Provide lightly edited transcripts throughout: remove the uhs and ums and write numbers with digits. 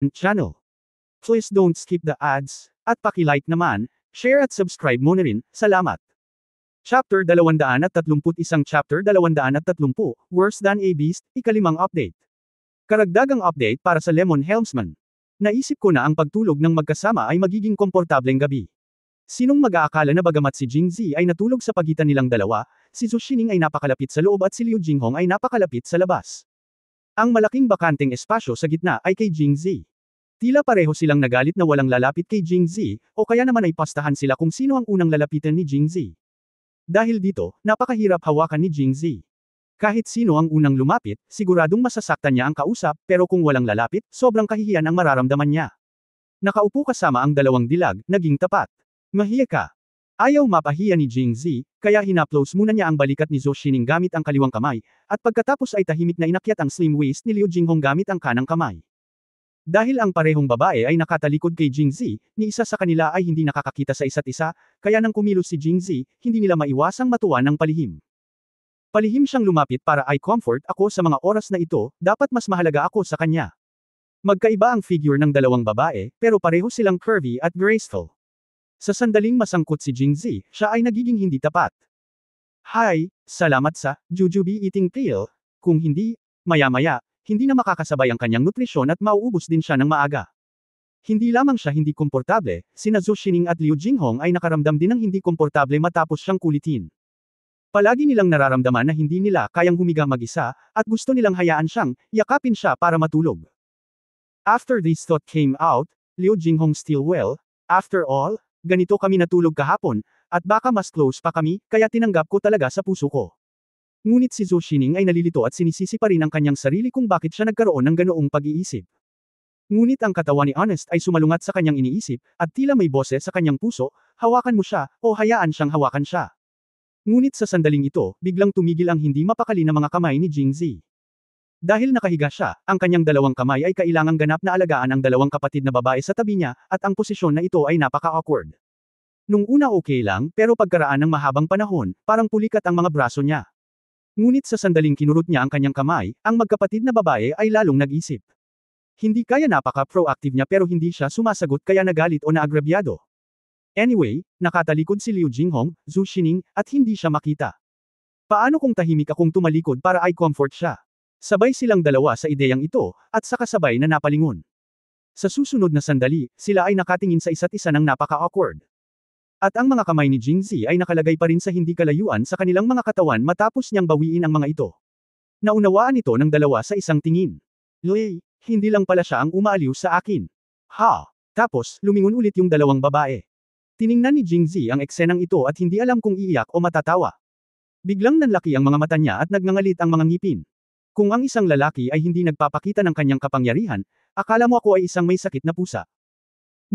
channel. Please don't skip the ads, at paki-like naman, share at subscribe mo na rin, salamat. Chapter 231 Chapter 230, Worse Than a Beast, ikalimang update. Karagdagang update para sa Lemon Helmsman. Naisip ko na ang pagtulog ng magkasama ay magiging komportableng gabi. Sinong mag-aakala na bagamat si Jingzi ay natulog sa pagitan nilang dalawa, si Zhu Xining ay napakalapit sa loob at si Liu Jinghong ay napakalapit sa labas. Ang malaking bakanteng espasyo sa gitna ay kay Jingzi. Tila pareho silang nagalit na walang lalapit kay Jingzi, o kaya naman ay pastahan sila kung sino ang unang lalapitan ni Jingzi. Dahil dito, napakahirap hawakan ni Jingzi. Kahit sino ang unang lumapit, siguradong masasaktan niya ang kausap, pero kung walang lalapit, sobrang kahihiyan ang mararamdaman niya. Nakaupo kasama ang dalawang dilag, naging tapat. Mahiya ka. Ayaw mapahiya ni Jingzi, kaya hinaplos muna niya ang balikat ni Zhu Xining gamit ang kaliwang kamay, at pagkatapos ay tahimik na inakyat ang slim waist ni Liu Jinghong gamit ang kanang kamay. Dahil ang parehong babae ay nakatalikod kay Jingzi, ni isa sa kanila ay hindi nakakakita sa isa't isa, kaya nang kumilos si Jingzi, hindi nila maiwasang matuwa ng palihim. Palihim siyang lumapit para eye comfort ako sa mga oras na ito, dapat mas mahalaga ako sa kanya. Magkaiba ang figure ng dalawang babae, pero pareho silang curvy at graceful. Sa sandaling masangkot si Jingzi, siya ay nagiging hindi tapat. Hi, salamat sa jujube eating pill. Kung hindi, maya-maya, hindi na makakasabay ang kanyang nutrisyon at mauubos din siya ng maaga. Hindi lamang siya hindi komportable, sina Zhu Xining at Liu Jinghong ay nakaramdam din ng hindi komportable matapos siyang kulitin. Palagi nilang nararamdaman na hindi nila kayang humiga mag-isa, at gusto nilang hayaan siyang yakapin siya para matulog. After this thought came out, Liu Jinghong still well, after all, ganito kami natulog kahapon, at baka mas close pa kami, kaya tinanggap ko talaga sa puso ko. Ngunit si Zhu Xining ay nalilito at sinisisi pa rin ang kanyang sarili kung bakit siya nagkaroon ng ganoong pag-iisip. Ngunit ang katawan ni Honest ay sumalungat sa kanyang iniisip, at tila may boses sa kanyang puso, hawakan mo siya, o hayaan siyang hawakan siya. Ngunit sa sandaling ito, biglang tumigil ang hindi mapakali na mga kamay ni Jingzi. Dahil nakahiga siya, ang kanyang dalawang kamay ay kailangang ganap na alagaan ang dalawang kapatid na babae sa tabi niya, at ang posisyon na ito ay napaka-awkward. Nung una okay lang, pero pagkaraan ng mahabang panahon, parang pulikat ang mga braso niya. Ngunit sa sandaling kinurot niya ang kanyang kamay, ang magkapatid na babae ay lalong nag-isip. Hindi kaya napaka-proactive niya pero hindi siya sumasagot kaya nagalit o naagrabyado. Anyway, nakatalikod si Liu Jinghong, Zhu Xining, at hindi siya makita. Paano kung tahimik akong tumalikod para eye comfort siya? Sabay silang dalawa sa ideyang ito, at sakasabay na napalingon. Sa susunod na sandali, sila ay nakatingin sa isa't isa ng napaka-awkward. At ang mga kamay ni Jingzi ay nakalagay pa rin sa hindi kalayuan sa kanilang mga katawan matapos niyang bawiin ang mga ito. Naunawaan ito ng dalawa sa isang tingin. Lei, hindi lang pala siya ang umaaliw sa akin. Ha! Tapos, lumingon ulit yung dalawang babae. Tiningnan ni Jingzi ang eksenang ito at hindi alam kung iiyak o matatawa. Biglang nanlaki ang mga mata niya at nagngangalit ang mga ngipin. Kung ang isang lalaki ay hindi nagpapakita ng kanyang kapangyarihan, akala mo ako ay isang may sakit na pusa.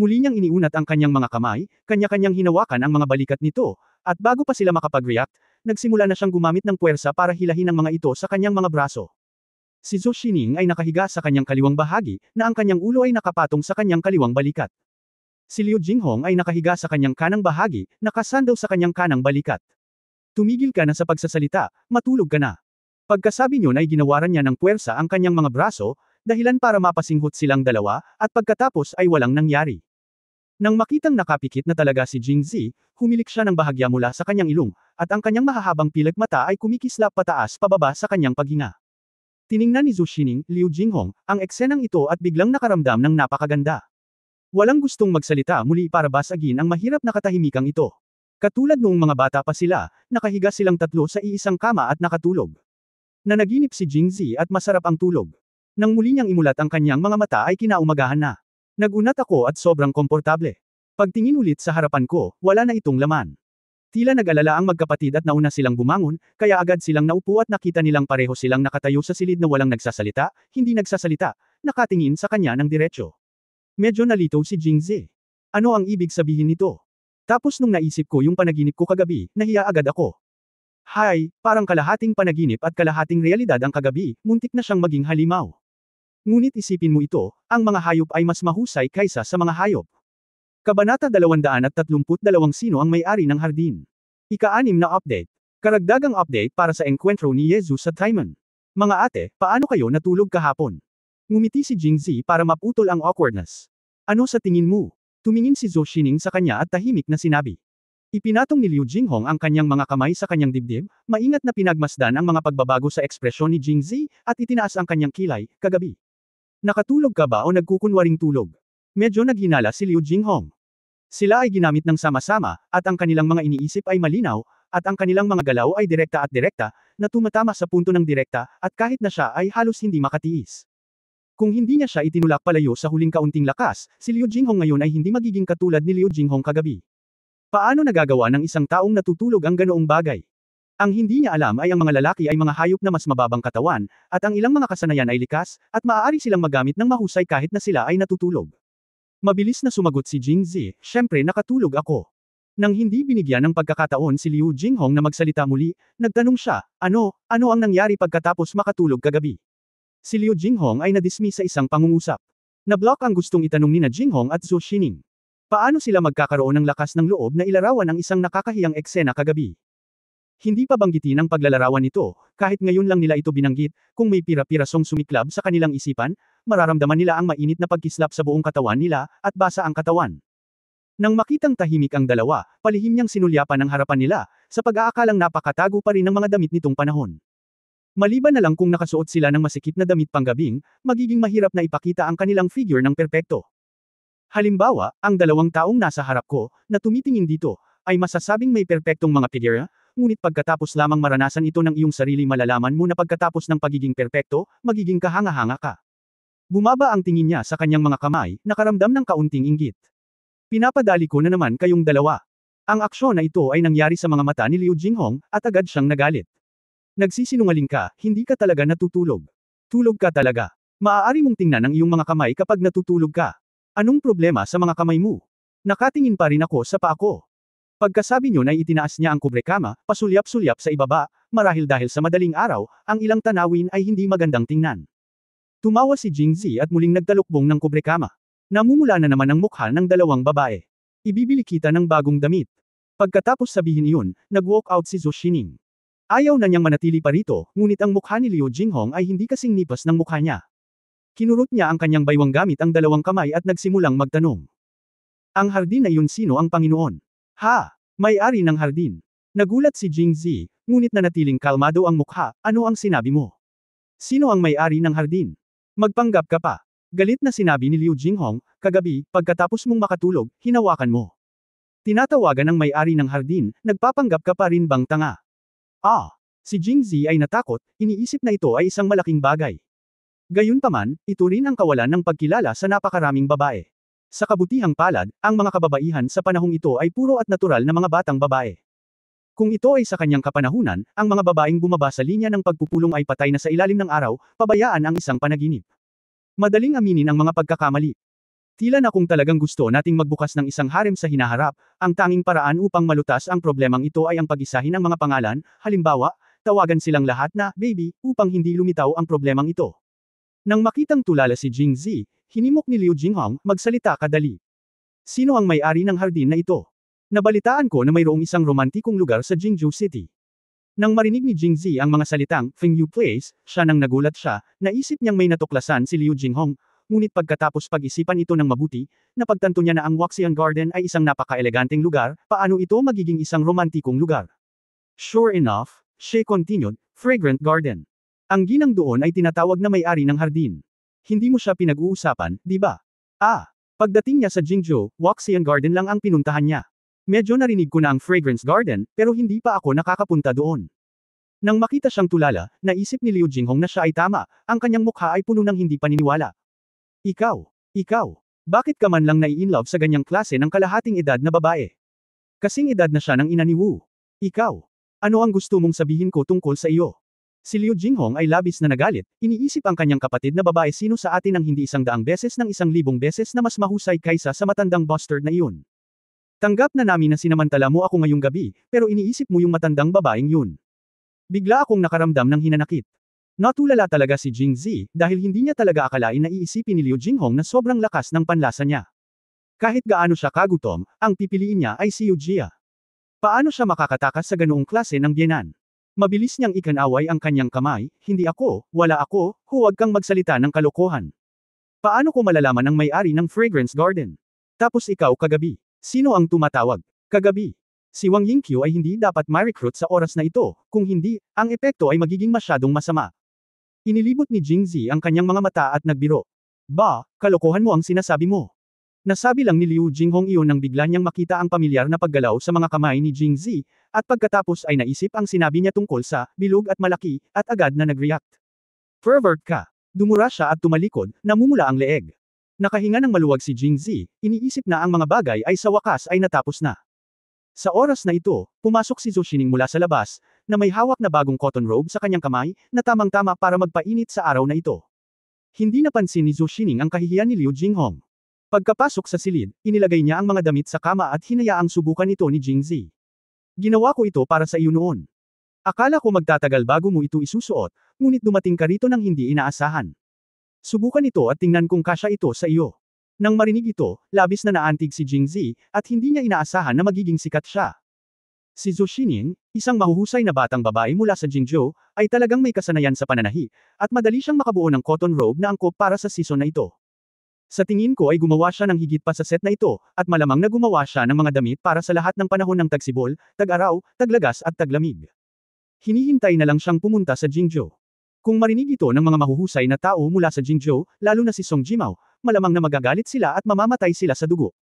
Muli niyang iniunat ang kanyang mga kamay, kanya-kanyang hinawakan ang mga balikat nito, at bago pa sila makapag-react, nagsimula na siyang gumamit ng puwersa para hilahin ang mga ito sa kanyang mga braso. Si Zhu Xining ay nakahiga sa kanyang kaliwang bahagi, na ang kanyang ulo ay nakapatong sa kanyang kaliwang balikat. Si Liu Jinghong ay nakahiga sa kanyang kanang bahagi, nakasandaw sa kanyang kanang balikat. Tumigil ka na sa pagsasalita, matulog ka na. Pagkasabi niyon ay ginawaran niya ng puwersa ang kanyang mga braso, dahilan para mapasinghot silang dalawa, at pagkatapos ay walang nangyari. Nang makitang nakapikit na talaga si Jingzi, humilik siya ng bahagya mula sa kanyang ilong, at ang kanyang mahahabang pilag mata ay kumikislap pataas pababa sa kanyang paghinga. Tiningnan ni Zhu Xining, Liu Jinghong, ang eksenang ito at biglang nakaramdam ng napakaganda. Walang gustong magsalita muli para basagin ang mahirap na katahimikang ito. Katulad noong mga bata pa sila, nakahiga silang tatlo sa iisang kama at nakatulog. Nanaginip si Jingzi at masarap ang tulog. Nang muli niyang imulat ang kanyang mga mata ay kinaumagahan na. Nagunat ako at sobrang komportable. Pagtingin ulit sa harapan ko, wala na itong laman. Tila nag-alala ang magkapatid at nauna silang bumangon, kaya agad silang naupo at nakita nilang pareho silang nakatayo sa silid na walang nagsasalita, hindi nagsasalita, nakatingin sa kanya ng diretsyo. Medyo nalito si Jingzi. Ano ang ibig sabihin nito? Tapos nung naisip ko yung panaginip ko kagabi, nahiya agad ako. Hay, parang kalahating panaginip at kalahating realidad ang kagabi, muntik na siyang maging halimaw. Ngunit isipin mo ito, ang mga hayop ay mas mahusay kaysa sa mga hayop. Kabanata 232 Sino ang may-ari ng hardin? Ika-6 na update. Karagdagang update para sa engkwentro ni Jesus sa Taiman. Mga ate, paano kayo natulog kahapon? Ngumiti si Jingzi para maputol ang awkwardness. Ano sa tingin mo? Tumingin si Zhou Xining sa kanya at tahimik na sinabi. Ipinatong ni Liu Jinghong ang kanyang mga kamay sa kanyang dibdib, maingat na pinagmasdan ang mga pagbabago sa ekspresyon ni Jingzi, at itinaas ang kanyang kilay, kagabi. Nakatulog ka ba o nagkukunwaring tulog? Medyo naghinala si Liu Jinghong. Sila ay ginamit ng sama-sama, at ang kanilang mga iniisip ay malinaw, at ang kanilang mga galaw ay direkta, na tumatama sa punto ng direkta, at kahit na siya ay halos hindi makatiis. Kung hindi niya siya itinulak palayo sa huling kaunting lakas, si Liu Jinghong ngayon ay hindi magiging katulad ni Liu Jinghong kagabi. Paano nagagawa ng isang taong natutulog ang ganoong bagay? Ang hindi niya alam ay ang mga lalaki ay mga hayop na mas mababang katawan, at ang ilang mga kasanayan ay likas, at maaari silang magamit ng mahusay kahit na sila ay natutulog. Mabilis na sumagot si Jingzi, syempre nakatulog ako. Nang hindi binigyan ng pagkakataon si Liu Jinghong na magsalita muli, nagtanong siya, ano ang nangyari pagkatapos makatulog kagabi? Si Liu Jinghong ay nadismiss sa isang pangungusap. Na-block ang gustong itanong ni Jinghong at Zhou Xining. Paano sila magkakaroon ng lakas ng loob na ilarawan ang isang nakakahiyang eksena kagabi? Hindi pa banggitin ang paglalarawan nito, kahit ngayon lang nila ito binanggit, kung may pira-pirasong sumiklab sa kanilang isipan, mararamdaman nila ang mainit na pagkislap sa buong katawan nila, at basa ang katawan. Nang makitang tahimik ang dalawa, palihim niyang sinulyapan ang harapan nila, sa pag-aakalang napakatago pa rin ng mga damit nitong panahon. Maliban na lang kung nakasuot sila ng masikip na damit panggabing, magiging mahirap na ipakita ang kanilang figure ng perpekto. Halimbawa, ang dalawang taong nasa harap ko, na tumitingin dito, ay masasabing may perpektong mga figure, ngunit pagkatapos lamang maranasan ito ng iyong sarili malalaman mo na pagkatapos ng pagiging perpekto, magiging kahanga-hanga ka. Bumaba ang tingin niya sa kanyang mga kamay, nakaramdam ng kaunting inggit. Pinapadali ko na naman kayong dalawa. Ang aksyon na ito ay nangyari sa mga mata ni Liu Jinghong, at agad siyang nagalit. Nagsisinungaling ka, hindi ka talaga natutulog. Tulog ka talaga. Maaari mong tingnan ang iyong mga kamay kapag natutulog ka. Anong problema sa mga kamay mo? Nakatingin pa rin ako sa paa ko. Pagkasabi niyon ay itinaas niya ang kubrekama, pasulyap-sulyap sa ibaba, marahil dahil sa madaling araw, ang ilang tanawin ay hindi magandang tingnan. Tumawa si Jingzi at muling nagtalukbong ng kubrekama. Namumula na naman ang mukha ng dalawang babae. Ibibili kita ng bagong damit. Pagkatapos sabihin iyon, nag-walk out si Zhou Xining. Ayaw na niyang manatili pa rito, ngunit ang mukha ni Liu Jinghong ay hindi kasing nipas ng mukha niya. Kinurot niya ang kanyang baywang gamit ang dalawang kamay at nagsimulang magtanong. Ang hardin na iyon sino ang Panginoon? Ha! May-ari ng hardin. Nagulat si Jingzi, ngunit nanatiling kalmado ang mukha, ano ang sinabi mo? Sino ang may-ari ng hardin? Magpanggap ka pa. Galit na sinabi ni Liu Jinghong, kagabi, pagkatapos mong makatulog, hinawakan mo. Tinatawagan ng may-ari ng hardin, nagpapanggap ka pa rin bang tanga? Si Jingzi ay natakot, iniisip na ito ay isang malaking bagay. Gayunpaman, ito rin ang kawalan ng pagkilala sa napakaraming babae. Sa kabutihang palad, ang mga kababaihan sa panahong ito ay puro at natural na mga batang babae. Kung ito ay sa kanyang kapanahunan, ang mga babaeng bumaba sa linya ng pagpupulong ay patay na sa ilalim ng araw, pabayaan ang isang panaginip. Madaling aminin ang mga pagkakamali. Tila na kung talagang gusto nating magbukas ng isang harem sa hinaharap, ang tanging paraan upang malutas ang problemang ito ay ang pag-isahin ng mga pangalan, halimbawa, tawagan silang lahat na, baby, upang hindi lumitaw ang problemang ito. Nang makitang tulala si Jingzi, hinimok ni Liu Jinghong, magsalita ka dali. Sino ang may-ari ng hardin na ito? Nabalitaan ko na mayroong isang romantikong lugar sa Jingzhou City. Nang marinig ni Jingzi ang mga salitang, Fengyu Place, siya nang nagulat siya, naisip niyang may natuklasan si Liu Jinghong, ngunit pagkatapos pag-isipan ito ng mabuti, napagtanto niya na ang Waxian Garden ay isang napaka-eleganteng lugar, paano ito magiging isang romantikong lugar? Sure enough, she continued, fragrant garden. Ang ginang doon ay tinatawag na may-ari ng hardin. Hindi mo siya pinag-uusapan, di ba? Pagdating niya sa Jingzhou, Waxian Garden lang ang pinuntahan niya. Medyo narinig ko na ang Fragrance Garden, pero hindi pa ako nakakapunta doon. Nang makita siyang tulala, naisip ni Liu Jinghong na siya ay tama, ang kanyang mukha ay puno ng hindi paniniwala. Ikaw, bakit ka man lang nai-inlove sa ganyang klase ng kalahating edad na babae? Kasing edad na siya ng ina ni Wu. Ikaw, ano ang gusto mong sabihin ko tungkol sa iyo? Si Liu Jinghong ay labis na nagalit, iniisip ang kanyang kapatid na babae sino sa atin ang hindi 100 beses ng 1,000 beses na mas mahusay kaysa sa matandang bastard na iyon. Tanggap na namin na sinamantala mo ako ngayong gabi, pero iniisip mo yung matandang babaeng yun. Bigla akong nakaramdam ng hinanakit. Natulala talaga si Jingzi, dahil hindi niya talaga akalain na iisipin ni Liu Jinghong na sobrang lakas ng panlasa niya. Kahit gaano siya kagutom, ang pipiliin niya ay si Yu Jia. Paano siya makakatakas sa ganoong klase ng biyenan? Mabilis niyang ikanaway ang kanyang kamay, hindi ako, wala ako, huwag kang magsalita ng kalokohan. Paano ko malalaman ang may-ari ng Fragrance Garden? Tapos ikaw kagabi. Sino ang tumatawag? Kagabi. Si Wang Yingqiu ay hindi dapat ma-recruit sa oras na ito, kung hindi, ang epekto ay magiging masyadong masama. Inilibot ni Jingzi ang kanyang mga mata at nagbiro. Ba, kalokohan mo ang sinasabi mo. Nasabi lang ni Liu Jinghong iyon nang bigla niyang makita ang pamilyar na paggalaw sa mga kamay ni Jingzi, at pagkatapos ay naisip ang sinabi niya tungkol sa bilog at malaki, at agad na nag-react. Pervert ka. Dumura siya at tumalikod, namumula ang leeg. Nakahinga ng maluwag si Jingzi, iniisip na ang mga bagay ay sa wakas ay natapos na. Sa oras na ito, pumasok si Zhou Xining mula sa labas, na may hawak na bagong cotton robe sa kanyang kamay, na tamang-tama para magpainit sa araw na ito. Hindi napansin ni Zhou Xining ang kahihiyan ni Liu Jinghong. Pagkapasok sa silid, inilagay niya ang mga damit sa kama at hinayaang subukan ito ni Jingzi. Ginawa ko ito para sa iyo noon. Akala ko magtatagal bago mo ito isusuot, ngunit dumating ka rito nang hindi inaasahan. Subukan ito at tingnan kung kasya ito sa iyo. Nang marinig ito, labis na naantig si Jingzi, at hindi niya inaasahan na magiging sikat siya. Si Zhou Xining, isang mahuhusay na batang babae mula sa Jingzhou, ay talagang may kasanayan sa pananahi, at madali siyang makabuo ng cotton robe na angkop para sa season na ito. Sa tingin ko ay gumawa siya ng higit pa sa set na ito, at malamang na gumawa siya ng mga damit para sa lahat ng panahon ng tagsibol, tag-araw, taglagas at taglamig. Hinihintay na lang siyang pumunta sa Jingzhou. Kung marinig ito ng mga mahuhusay na tao mula sa Jingzhou, lalo na si Song Jimao, malamang na magagalit sila at mamamatay sila sa dugo.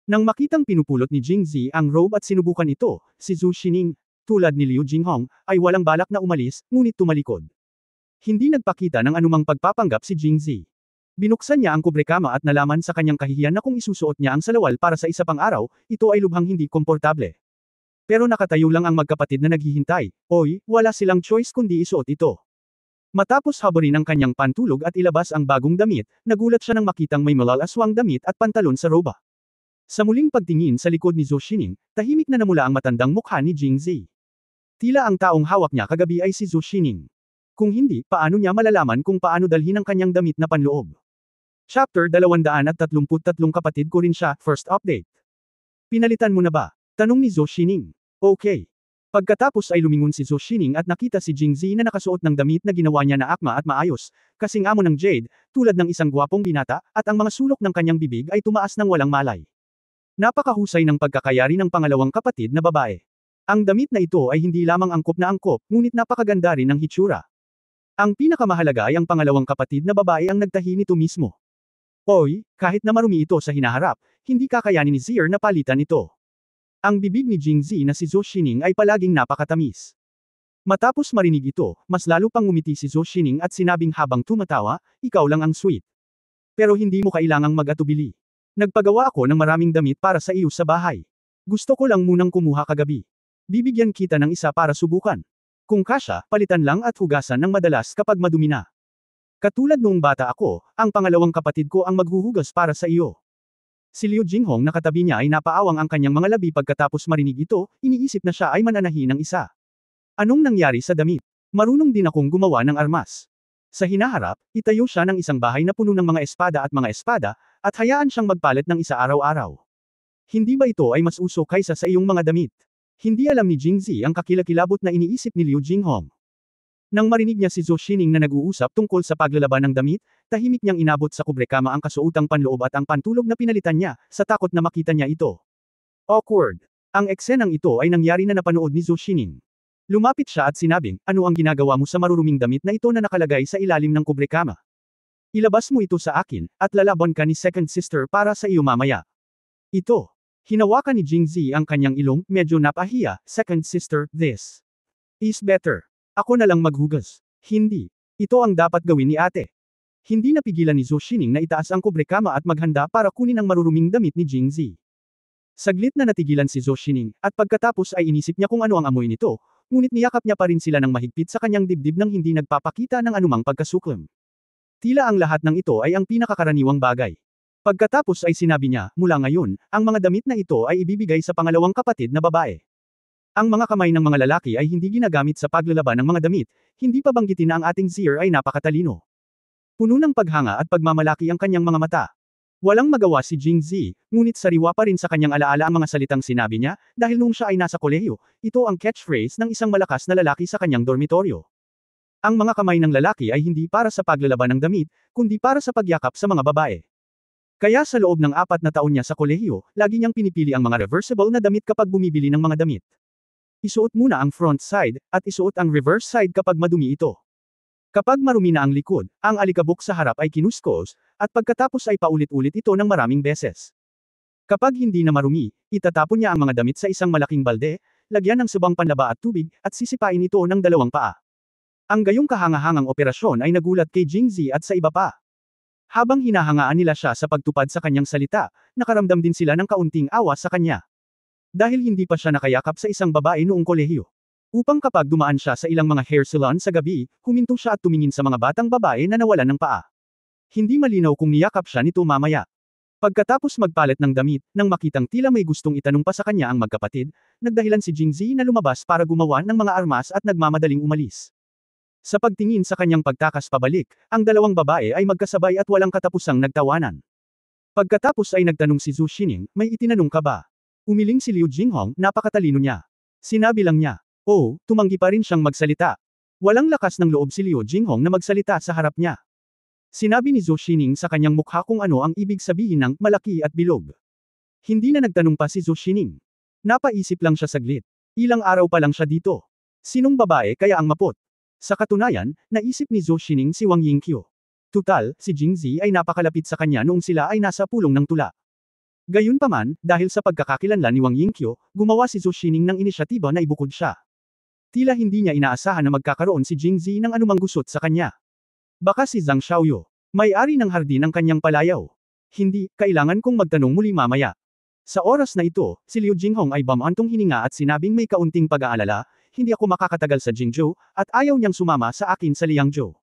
Nang makitang pinupulot ni Jingzi ang robe at sinubukan ito, si Zhou Xining, tulad ni Liu Jinghong, ay walang balak na umalis, ngunit tumalikod. Hindi nagpakita ng anumang pagpapanggap si Jingzi. Binuksan niya ang kubrekama at nalaman sa kanyang kahihiyan na kung isusuot niya ang salawal para sa isa pang araw, ito ay lubhang hindi komportable. Pero nakatayo lang ang magkapatid na naghihintay, oy, wala silang choice kundi isuot ito. Matapos habarin ang kanyang pantulog at ilabas ang bagong damit, nagulat siya nang makitang may malalaswang damit at pantalon sa roba. Sa muling pagtingin sa likod ni Zhou Xining, tahimik na namula ang matandang mukha ni Jingzi. Tila ang taong hawak niya kagabi ay si Zhou Xining. Kung hindi, paano niya malalaman kung paano dalhin ang kanyang damit na panloob? Chapter 233 Kapatid ko rin siya, First Update. Pinalitan mo na ba? Tanong ni Zhou Xining. Okay. Pagkatapos ay lumingon si Zhou Xining at nakita si Jingzi na nakasuot ng damit na ginawa niya na akma at maayos, kasing amo ng Jade, tulad ng isang gwapong binata, at ang mga sulok ng kanyang bibig ay tumaas ng walang malay. Napakahusay ng pagkakayari ng pangalawang kapatid na babae. Ang damit na ito ay hindi lamang angkop na angkop, ngunit napakaganda rin ng hitsura. Ang pinakamahalaga ay ang pangalawang kapatid na babae ang nagtahi nito mismo. Oy, kahit na marumi ito sa hinaharap, hindi kakayanin ni Zier na palitan ito. Ang bibig ni Jingzi na si Zhou Xining ay palaging napakatamis. Matapos marinig ito, mas lalo pang ngumiti si Zhou Xining at sinabing habang tumatawa, ikaw lang ang sweet. Pero hindi mo kailangang mag-atubili. Nagpagawa ako ng maraming damit para sa iyo sa bahay. Gusto ko lang munang kumuha kagabi. Bibigyan kita ng isa para subukan. Kung kasya, palitan lang at hugasan ng madalas kapag madumi na. Katulad noong bata ako, ang pangalawang kapatid ko ang maghuhugas para sa iyo. Si Liu Jinghong na katabi niya ay napaawang ang kanyang mga labi pagkatapos marinig ito, iniisip na siya ay mananahi ng isa. Anong nangyari sa damit? Marunong din akong gumawa ng armas. Sa hinaharap, itayo siya ng isang bahay na puno ng mga espada, at hayaan siyang magpalit ng isa araw-araw. Hindi ba ito ay mas uso kaysa sa iyong mga damit? Hindi alam ni Jingzi ang kakilakilabot na iniisip ni Liu Jinghong. Nang marinig niya si Zhou Xining na nag-uusap tungkol sa paglalaban ng damit, tahimik niyang inabot sa kubrekama ang kasuotang panloob at ang pantulog na pinalitan niya, sa takot na makita niya ito. Awkward. Ang eksenang ito ay nangyari na napanood ni Zhou Xining. Lumapit siya at sinabing, ano ang ginagawa mo sa maruruming damit na ito na nakalagay sa ilalim ng kubrekama? Ilabas mo ito sa akin, at lalaban ka ni Second Sister para sa iyo mamaya. Ito. Hinawakan ni Jingzi ang kanyang ilong, medyo napahiya, Second Sister, this is better. Ako na lang maghugas. Hindi. Ito ang dapat gawin ni ate. Hindi napigilan ni Zhou Xining na itaas ang kubrekama at maghanda para kunin ang maruruming damit ni Jingzi. Saglit na natigilan si Zhou Xining, at pagkatapos ay inisip niya kung ano ang amoy nito, ngunit niyakap niya pa rin sila ng mahigpit sa kanyang dibdib nang hindi nagpapakita ng anumang pagkasuklam. Tila ang lahat ng ito ay ang pinakakaraniwang bagay. Pagkatapos ay sinabi niya, mula ngayon, ang mga damit na ito ay ibibigay sa pangalawang kapatid na babae. Ang mga kamay ng mga lalaki ay hindi ginagamit sa paglalaban ng mga damit, hindi pa banggitin na ang ating Zier ay napakatalino. Puno ng paghanga at pagmamalaki ang kanyang mga mata. Walang magawa si Jingzi, ngunit sariwa pa rin sa kanyang alaala ang mga salitang sinabi niya, dahil noong siya ay nasa kolehiyo, ito ang catchphrase ng isang malakas na lalaki sa kanyang dormitoryo. Ang mga kamay ng lalaki ay hindi para sa paglalaban ng damit, kundi para sa pagyakap sa mga babae. Kaya sa loob ng 4 na taon niya sa kolehiyo, lagi niyang pinipili ang mga reversible na damit kapag bumibili ng mga damit. Isuot muna ang front side, at isuot ang reverse side kapag madumi ito. Kapag marumi na ang likod, ang alikabok sa harap ay kinuskos, at pagkatapos ay paulit-ulit ito ng maraming beses. Kapag hindi na marumi, itatapon niya ang mga damit sa isang malaking balde, lagyan ng subang panlaba at tubig, at sisipain ito ng 2 paa. Ang gayong kahangahangang operasyon ay nagulat kay Jingzi at sa iba pa. Habang hinahangaan nila siya sa pagtupad sa kanyang salita, nakaramdam din sila ng kaunting awa sa kanya. Dahil hindi pa siya nakayakap sa isang babae noong kolehiyo. Upang kapag dumaan siya sa ilang mga hair salon sa gabi, huminto siya at tumingin sa mga batang babae na nawalan ng paa. Hindi malinaw kung niyakap siya nito mamaya. Pagkatapos magpalit ng damit, nang makitang tila may gustong itanong pa sa kanya ang magkapatid, nagdahilan si Jingzi na lumabas para gumawa ng mga armas at nagmamadaling umalis. Sa pagtingin sa kanyang pagtakas pabalik, ang dalawang babae ay magkasabay at walang katapusang nagtawanan. Pagkatapos ay nagtanong si Zhu Xining, may itinanong ka ba? Umiling si Liu Jinghong, napakatalino niya. Sinabi lang niya. Oh, tumanggi pa rin siyang magsalita. Walang lakas ng loob si Liu Jinghong na magsalita sa harap niya. Sinabi ni Zhu Xining sa kanyang mukha kung ano ang ibig sabihin ng malaki at bilog. Hindi na nagtanong pa si Zhu Xining. Napaisip lang siya saglit. Ilang araw pa lang siya dito. Sinong babae kaya ang mapot? Sa katunayan, naisip ni Zhu Xining si Wang Yingqiu. Tutal, si Jingzi ay napakalapit sa kanya noong sila ay nasa pulong ng tula. Gayunpaman, dahil sa pagkakakilanlan ni Wang Yingqiu, gumawa si Zhu Xining ng inisyatiba na ibukod siya. Tila hindi niya inaasahan na magkakaroon si Jingzi ng anumang gusot sa kanya. Baka si Zhang Xiaoyu, may-ari ng hardin ng kanyang palayaw. Hindi, kailangan kong magtanong muli mamaya. Sa oras na ito, si Liu Jinghong ay bumantong hininga at sinabing may kaunting pag-aalala, hindi ako makakatagal sa Jingzhou, at ayaw niyang sumama sa akin sa Liangzhou.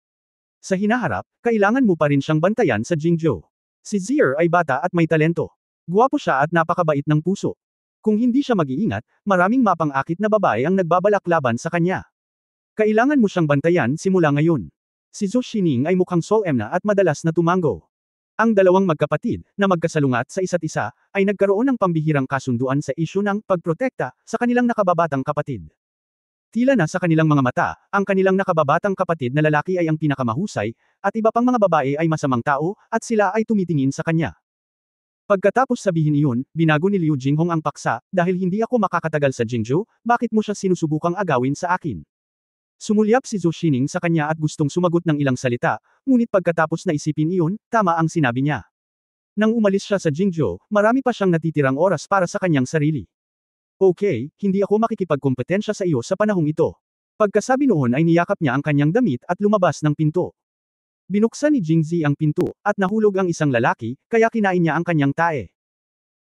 Sa hinaharap, kailangan mo pa rin siyang bantayan sa Jingzhou. Si Zier ay bata at may talento. Guwapo siya at napakabait ng puso. Kung hindi siya mag-iingat, maraming mapang-akit na babae ang nagbabalak laban sa kanya. Kailangan mo siyang bantayan simula ngayon. Si Zhu Xining ay mukhang solemn na at madalas na tumango. Ang dalawang magkapatid, na magkasalungat sa isa't isa, ay nagkaroon ng pambihirang kasunduan sa isyu ng pagprotekta sa kanilang nakababatang kapatid. Tila na sa kanilang mga mata, ang kanilang nakababatang kapatid na lalaki ay ang pinakamahusay, at iba pang mga babae ay masamang tao, at sila ay tumitingin sa kanya. Pagkatapos sabihin iyon, binago ni Liu Jinghong ang paksa, dahil hindi ako makakatagal sa Jingzhou, bakit mo siya sinusubukang agawin sa akin? Sumulyap si Zhu Xining sa kanya at gustong sumagot ng ilang salita, ngunit pagkatapos na isipin iyon, tama ang sinabi niya. Nang umalis siya sa Jingzhou, marami pa siyang natitirang oras para sa kanyang sarili. Okay, hindi ako makikipagkompetensya sa iyo sa panahong ito. Pagkasabi noon ay niyakap niya ang kanyang damit at lumabas ng pinto. Binuksan ni Jingzi ang pinto, at nahulog ang isang lalaki, kaya kinain niya ang kanyang tae.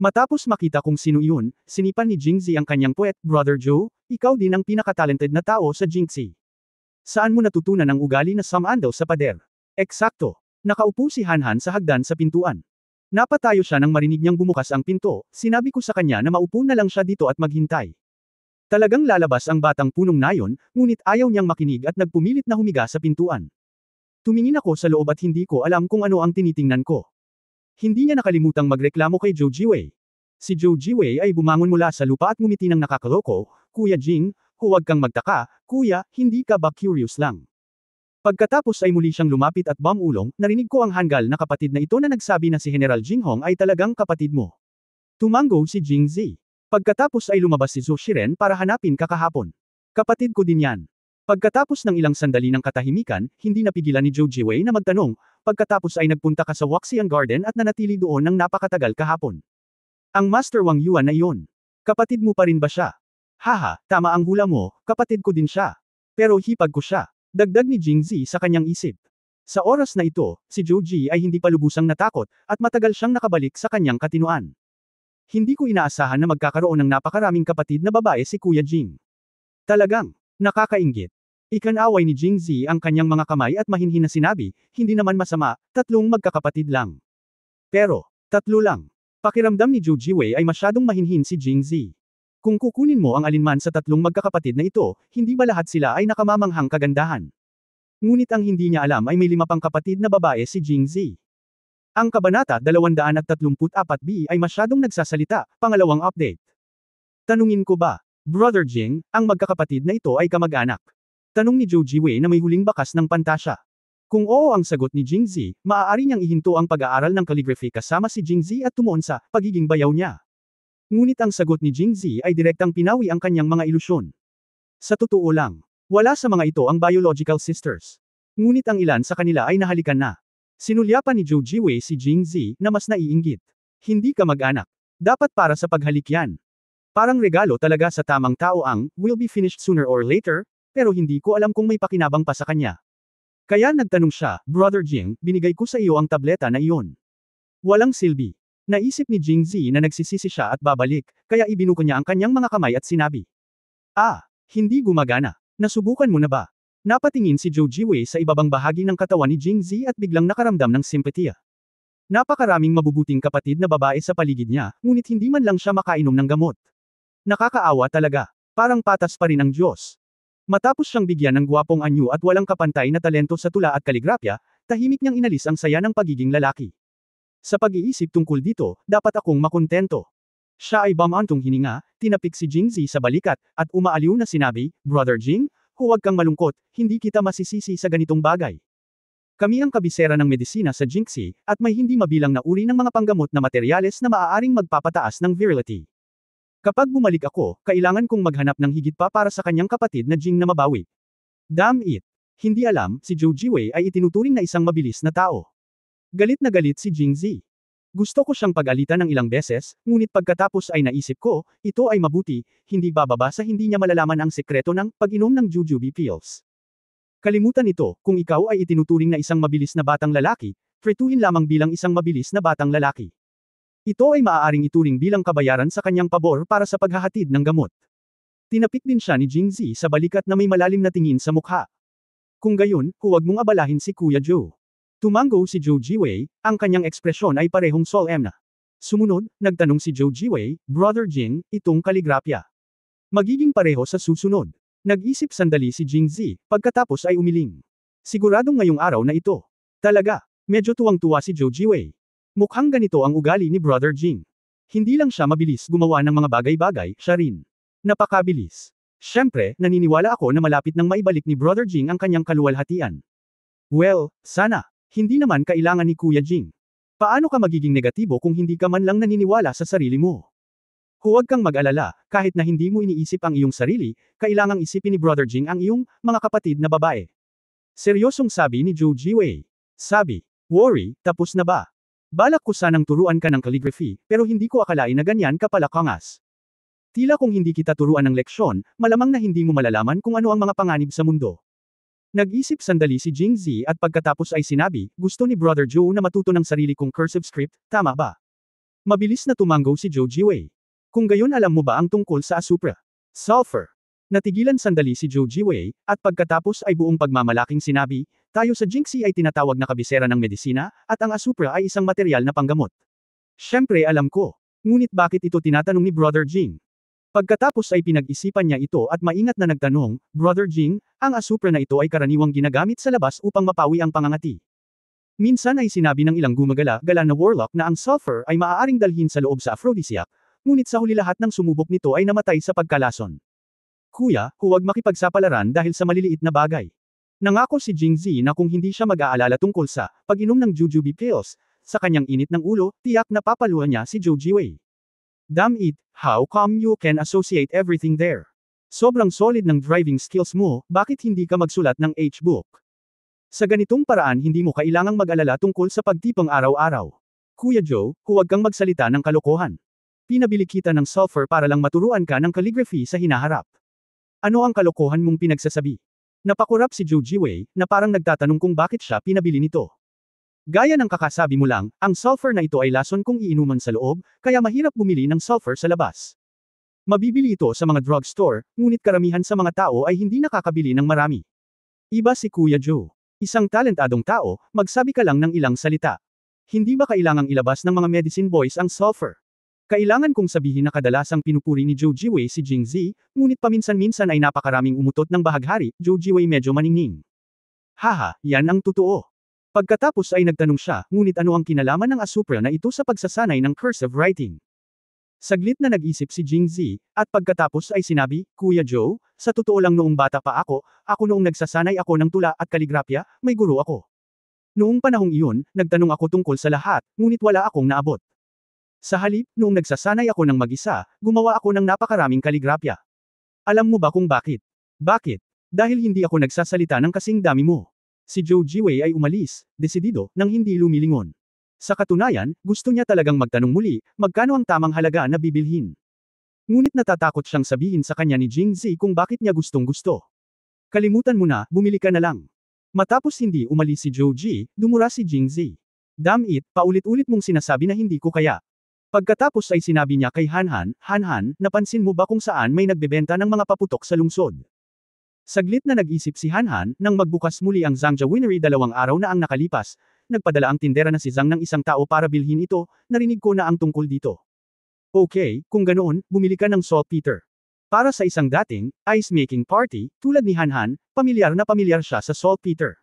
Matapos makita kung sino iyon, sinipan ni Jingzi ang kanyang puwet, Brother Joe, ikaw din ang pinakatalented na tao sa Jingzi. Saan mo natutunan ang ugali na samando sa pader? Eksakto. Nakaupo si Hanhan sa hagdan sa pintuan. Napatayo siya nang marinig niyang bumukas ang pinto, sinabi ko sa kanya na maupo na lang siya dito at maghintay. Talagang lalabas ang batang punong nayon, ngunit ayaw niyang makinig at nagpumilit na humiga sa pintuan. Tumingin ako sa loob at hindi ko alam kung ano ang tinitingnan ko. Hindi niya nakalimutan magreklamo kay Zhou Jiwei. Si Zhou Jiwei ay bumangon mula sa lupa at ngumiti ng nakakaloko, Kuya Jing, huwag kang magtaka, kuya, hindi ka ba curious lang? Pagkatapos ay muli siyang lumapit at bumulong, narinig ko ang hanggal na kapatid na ito na nagsabi na si General Jinghong ay talagang kapatid mo. Tumango si Jingzi. Pagkatapos ay lumabas si Zhu Shiren para hanapin ka kahapon. Kapatid ko din yan. Pagkatapos ng ilang sandali ng katahimikan, hindi napigilan ni Zhou Jiwei na magtanong, pagkatapos ay nagpunta ka sa Waxian Garden at nanatili doon ng napakatagal kahapon. Ang Master Wang Yuan na iyon. Kapatid mo pa rin ba siya? Haha, tama ang hula mo, kapatid ko din siya. Pero hipag ko siya. Dagdag ni Jingzi sa kanyang isip. Sa oras na ito, si Zhou Ji ay hindi pa lubusang natakot, at matagal siyang nakabalik sa kanyang katinuan. Hindi ko inaasahan na magkakaroon ng napakaraming kapatid na babae si Kuya Jing. Talagang, nakakainggit. Ikanaway ni Jingzi ang kanyang mga kamay at mahinhin na sinabi, hindi naman masama, 3 magkakapatid lang. Pero, 3 lang. Pakiramdam ni Zhou Jiwei ay masyadong mahinhin si Jingzi. Kung kukunin mo ang alinman sa 3 magkakapatid na ito, hindi ba lahat sila ay nakamamanghang kagandahan? Ngunit ang hindi niya alam ay may 5 pang kapatid na babae si Jingzi. Ang kabanata 234b ay masyadong nagsasalita, pangalawang update. Tanungin ko ba, Brother Jing, ang magkakapatid na ito ay kamag-anak? Tanong ni Zhou Jiwei na may huling bakas ng pantasya. Kung oo ang sagot ni Jingzi, maaari niyang ihinto ang pag-aaral ng calligraphy kasama si Jingzi at tumuon sa pagiging bayaw niya. Ngunit ang sagot ni Jingzi ay direktang pinawi ang kanyang mga ilusyon. Sa totoo lang, wala sa mga ito ang biological sisters. Ngunit ang ilan sa kanila ay nahalikan na. Sinulyapan ni Zhou Jiwei si Jingzi na mas naiinggit. Hindi ka mag-anak. Dapat para sa paghalik yan. Parang regalo talaga sa tamang tao ang will be finished sooner or later, pero hindi ko alam kung may pakinabang pa sa kanya. Kaya nagtanong siya, Brother Jing, binigay ko sa iyo ang tableta na iyon. Walang silbi. Naisip ni Jingzi na nagsisisi siya at babalik, kaya ibinuko niya ang kanyang mga kamay at sinabi. Hindi gumagana. Nasubukan mo na ba? Napatingin si Zhou Jiwei sa ibabang bahagi ng katawan ni Jingzi at biglang nakaramdam ng simpatiya. Napakaraming mabubuting kapatid na babae sa paligid niya, ngunit hindi man lang siya makainom ng gamot. Nakakaawa talaga. Parang patas pa rin ang Diyos. Matapos siyang bigyan ng gwapong anyo at walang kapantay na talento sa tula at kaligrapya, tahimik niyang inalis ang saya ng pagiging lalaki. Sa pag-iisip tungkol dito, dapat akong makontento. Siya ay bumantong hininga, tinapik si Jingzi sa balikat, at umaaliw na sinabi, Brother Jing, huwag kang malungkot, hindi kita masisisi sa ganitong bagay. Kami ang kabisera ng medisina sa Jingxi, at may hindi mabilang na uri ng mga panggamot na materyales na maaaring magpapataas ng virility. Kapag bumalik ako, kailangan kong maghanap ng higit pa para sa kanyang kapatid na Jing na mabawi. Damn it! Hindi alam, si Zhou Jiwei ay itinuturing na isang mabilis na tao. Galit na galit si Jingzi. Gusto ko siyang pag-alitan ng ilang beses, ngunit pagkatapos ay naisip ko, ito ay mabuti, hindi bababa sa hindi niya malalaman ang sekreto ng pag-inom ng jujube pills. Kalimutan ito, kung ikaw ay itinuturing na isang mabilis na batang lalaki, tretuhin lamang bilang isang mabilis na batang lalaki. Ito ay maaaring ituring bilang kabayaran sa kanyang pabor para sa paghahatid ng gamot. Tinapik din siya ni Jingzi sa balikat na may malalim na tingin sa mukha. Kung gayon, huwag mong abalahin si Kuya Zhou. Tumango si Zhou Jiwei, ang kanyang ekspresyon ay parehong solemn na. Sumunod, nagtanong si Zhou Jiwei, Brother Jing, itong kaligrapya. Magiging pareho sa susunod. Nag-isip sandali si Jingzi, pagkatapos ay umiling. Siguradong ngayong araw na ito. Talaga, medyo tuwang-tuwa si Zhou Jiwei. Mukhang ganito ang ugali ni Brother Jing. Hindi lang siya mabilis gumawa ng mga bagay-bagay, siya rin. Napakabilis. Siyempre, naniniwala ako na malapit nang maibalik ni Brother Jing ang kanyang kaluwalhatian. Well, sana. Hindi naman kailangan ni Kuya Jing. Paano ka magiging negatibo kung hindi ka man lang naniniwala sa sarili mo? Huwag kang mag-alala, kahit na hindi mo iniisip ang iyong sarili, kailangang isipin ni Brother Jing ang iyong mga kapatid na babae. Seryosong sabi ni Zhou Jiwei. Sabi, worry, tapos na ba? Balak ko sanang turuan ka ng calligraphy, pero hindi ko akalain na ganyan ka pala kangas. Tila kung hindi kita turuan ng leksyon, malamang na hindi mo malalaman kung ano ang mga panganib sa mundo. Nag-isip sandali si Jingzi at pagkatapos ay sinabi, gusto ni Brother Zhou na matuto ng sarili kong cursive script, tama ba? Mabilis na tumango si Zhou Jiwei. Kung gayon alam mo ba ang tungkol sa asupra? Sulfur. Natigilan sandali si Zhou Jiwei, at pagkatapos ay buong pagmamalaking sinabi, tayo sa Jingxi ay tinatawag na kabisera ng medisina, at ang asupra ay isang materyal na panggamot. Siyempre alam ko. Ngunit bakit ito tinatanong ni Brother Jing? Pagkatapos ay pinag-isipan niya ito at maingat na nagtanong, Brother Jing, ang asupra na ito ay karaniwang ginagamit sa labas upang mapawi ang pangangati. Minsan ay sinabi ng ilang gumagala-gala na warlock na ang sulfur ay maaaring dalhin sa loob sa aphrodisiac, ngunit sa huli lahat ng sumubok nito ay namatay sa pagkalason. Kuya, huwag makipagsapalaran dahil sa maliliit na bagay. Nangako si Jingzi na kung hindi siya mag-aalala tungkol sa pag-inom ng jujube pills, sa kanyang init ng ulo, tiyak na papaluan niya si Zhou Jiwei. Damn it, how come you can associate everything there? Sobrang solid ng driving skills mo, bakit hindi ka magsulat ng H-book? Sa ganitong paraan hindi mo kailangang mag-alala tungkol sa pagtipang araw-araw. Kuya Zhou, huwag kang magsalita ng kalokohan. Pinabili kita ng sulfur para lang maturuan ka ng calligraphy sa hinaharap. Ano ang kalokohan mong pinagsasabi? Napakurap si Zhou Jiwei, na parang nagtatanong kung bakit siya pinabili nito. Gaya ng kakasabi mo lang, ang sulfur na ito ay lason kung iinuman sa loob, kaya mahirap bumili ng sulfur sa labas. Mabibili ito sa mga drugstore, ngunit karamihan sa mga tao ay hindi nakakabili ng marami. Iba si Kuya Zhou. Isang talentadong tao, magsabi ka lang ng ilang salita. Hindi ba kailangang ilabas ng mga medicine boys ang sulfur? Kailangan kong sabihin na kadalasang pinupuri ni Zhou Jiwei si Jingzi, ngunit paminsan-minsan ay napakaraming umutot ng bahaghari, Zhou Jiwei medyo maningning. Haha, yan ang totoo. Pagkatapos ay nagtanong siya, ngunit ano ang kinalaman ng asupra na ito sa pagsasanay ng cursive writing? Saglit na nag-isip si Jingzi, at pagkatapos ay sinabi, Kuya Joe, sa totoo lang noong bata pa ako noong nagsasanay ako ng tula at kaligrapya, may guro ako. Noong panahong iyon, nagtanong ako tungkol sa lahat, ngunit wala akong naabot. Sa halip, noong nagsasanay ako ng mag-isa, gumawa ako ng napakaraming kaligrapya. Alam mo ba kung bakit? Bakit? Dahil hindi ako nagsasalita ng kasing dami mo. Si Zhou Jiwei ay umalis, desidido, nang hindi lumilingon. Sa katunayan, gusto niya talagang magtanong muli, magkano ang tamang halaga na bibilhin. Ngunit natatakot siyang sabihin sa kanya ni Jingzi kung bakit niya gustong-gusto. Kalimutan mo na, bumili ka na lang. Matapos hindi umalis si Zhou Ji, dumura si Jingzi. Damn it, paulit-ulit mong sinasabi na hindi ko kaya. Pagkatapos ay sinabi niya kay Hanhan, Hanhan, napansin mo ba kung saan may nagbebenta ng mga paputok sa lungsod? Saglit na nag-isip si Hanhan, nang magbukas muli ang Zhangja Winery 2 araw na ang nakalipas, nagpadala ang tindera na si Zhang ng isang tao para bilhin ito, narinig ko na ang tungkol dito. Okay, kung ganoon, bumili ka ng saltpeter. Para sa isang dating, ice-making party, tulad ni Hanhan, pamilyar na pamilyar siya sa saltpeter.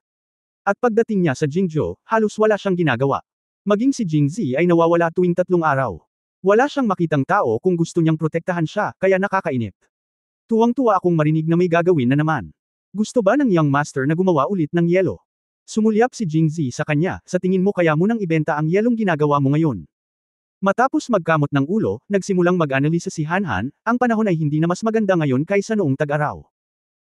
At pagdating niya sa Jingzhou, halos wala siyang ginagawa. Maging si Jingzi ay nawawala tuwing 3 araw. Wala siyang makitang tao kung gusto niyang protektahan siya, kaya nakakainip. Tuwang-tuwa akong marinig na may gagawin na naman. Gusto ba ng young master na gumawa ulit ng yelo? Sumulyap si Jingzi sa kanya, sa tingin mo kaya mo nang ibenta ang yelong ginagawa mo ngayon. Matapos magkamot ng ulo, nagsimulang mag-analisa si Hanhan, ang panahon ay hindi na mas maganda ngayon kaysa noong tag-araw.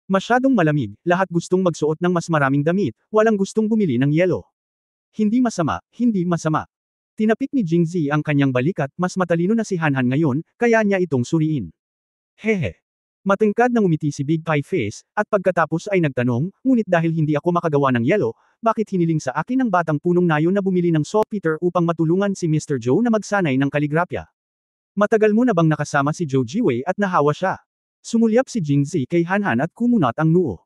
Masyadong malamig, lahat gustong magsuot ng mas maraming damit, walang gustong bumili ng yelo. Hindi masama, hindi masama. Tinapik ni Jingzi ang kanyang balikat, mas matalino na si Hanhan ngayon, kaya niya itong suriin. Hehe. Matangkad na ngumiti si Big Pie Face, at pagkatapos ay nagtanong, ngunit dahil hindi ako makagawa ng yelo, bakit hiniling sa akin ng batang punong nayon na bumili ng saltpeter upang matulungan si Mr. Joe na magsanay ng kaligrapya? Matagal mo na bang nakasama si Zhou Jiwei at nahawa siya? Sumulyap si Jingzi kay Hanhan at kumunat ang noo.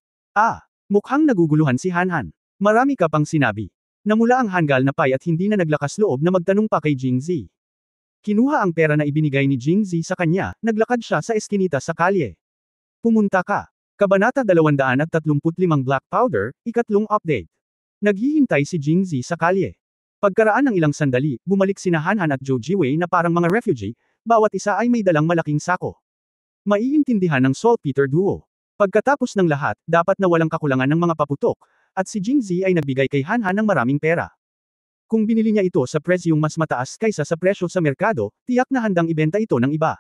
Mukhang naguguluhan si Hanhan. Marami ka pang sinabi. Namula ang hanggal na pay at hindi na naglakas loob na magtanong pa kay Jingzi. Kinuha ang pera na ibinigay ni Jingzi sa kanya, naglakad siya sa eskinita sa kalye. Pumunta ka. Kabanata 235 Black Powder, ikatlong update. Naghihintay si Jingzi sa kalye. Pagkaraan ng ilang sandali, bumalik sina Hanhan at Zhou Jiwei na parang mga refugee, bawat isa ay may dalang malaking sako. Maiintindihan ng saltpeter duo. Pagkatapos ng lahat, dapat na walang kakulangan ng mga paputok, at si Jingzi ay nagbigay kay Hanhan ng maraming pera. Kung binili niya ito sa presyong mas mataas kaysa sa presyo sa merkado, tiyak na handang ibenta ito ng iba.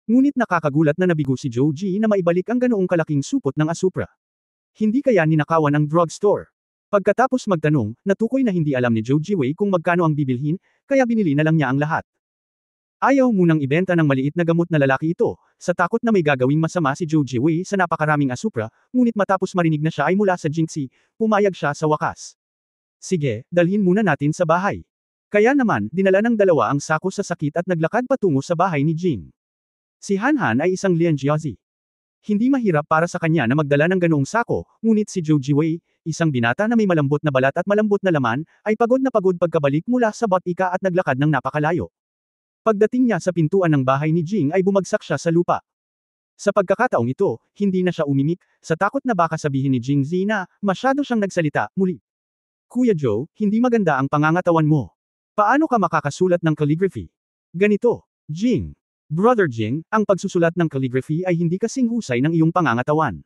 Ngunit nakakagulat na nabigo si Zhou Ji na maibalik ang ganoong kalaking supot ng asupra. Hindi kaya ninakawan ng drugstore. Pagkatapos magtanong, natukoy na hindi alam ni Zhou Jiwei kung magkano ang bibilhin, kaya binili na lang niya ang lahat. Ayaw munang ibenta ng maliit na gamot na lalaki ito, sa takot na may gagawing masama si Zhou Jiwei sa napakaraming asupra, ngunit matapos marinig na siya ay mula sa Jingxi, pumayag siya sa wakas. Sige, dalhin muna natin sa bahay. Kaya naman, dinala ng dalawa ang sako sa sakit at naglakad patungo sa bahay ni Jing. Si Hanhan ay isang Lianjiazi. Hindi mahirap para sa kanya na magdala ng ganoong sako, ngunit si Zhou Jiwei, isang binata na may malambot na balat at malambot na laman, ay pagod na pagod pagkabalik mula sa botika at naglakad ng napakalayo. Pagdating niya sa pintuan ng bahay ni Jing ay bumagsak siya sa lupa. Sa pagkakataong ito, hindi na siya umimik, sa takot na baka sabihin ni Jingzi na, masyado siyang nagsalita, muli. Kuya Joe, hindi maganda ang pangangatawan mo. Paano ka makakasulat ng calligraphy? Ganito, Jing. Brother Jing, ang pagsusulat ng calligraphy ay hindi kasing husay ng iyong pangangatawan.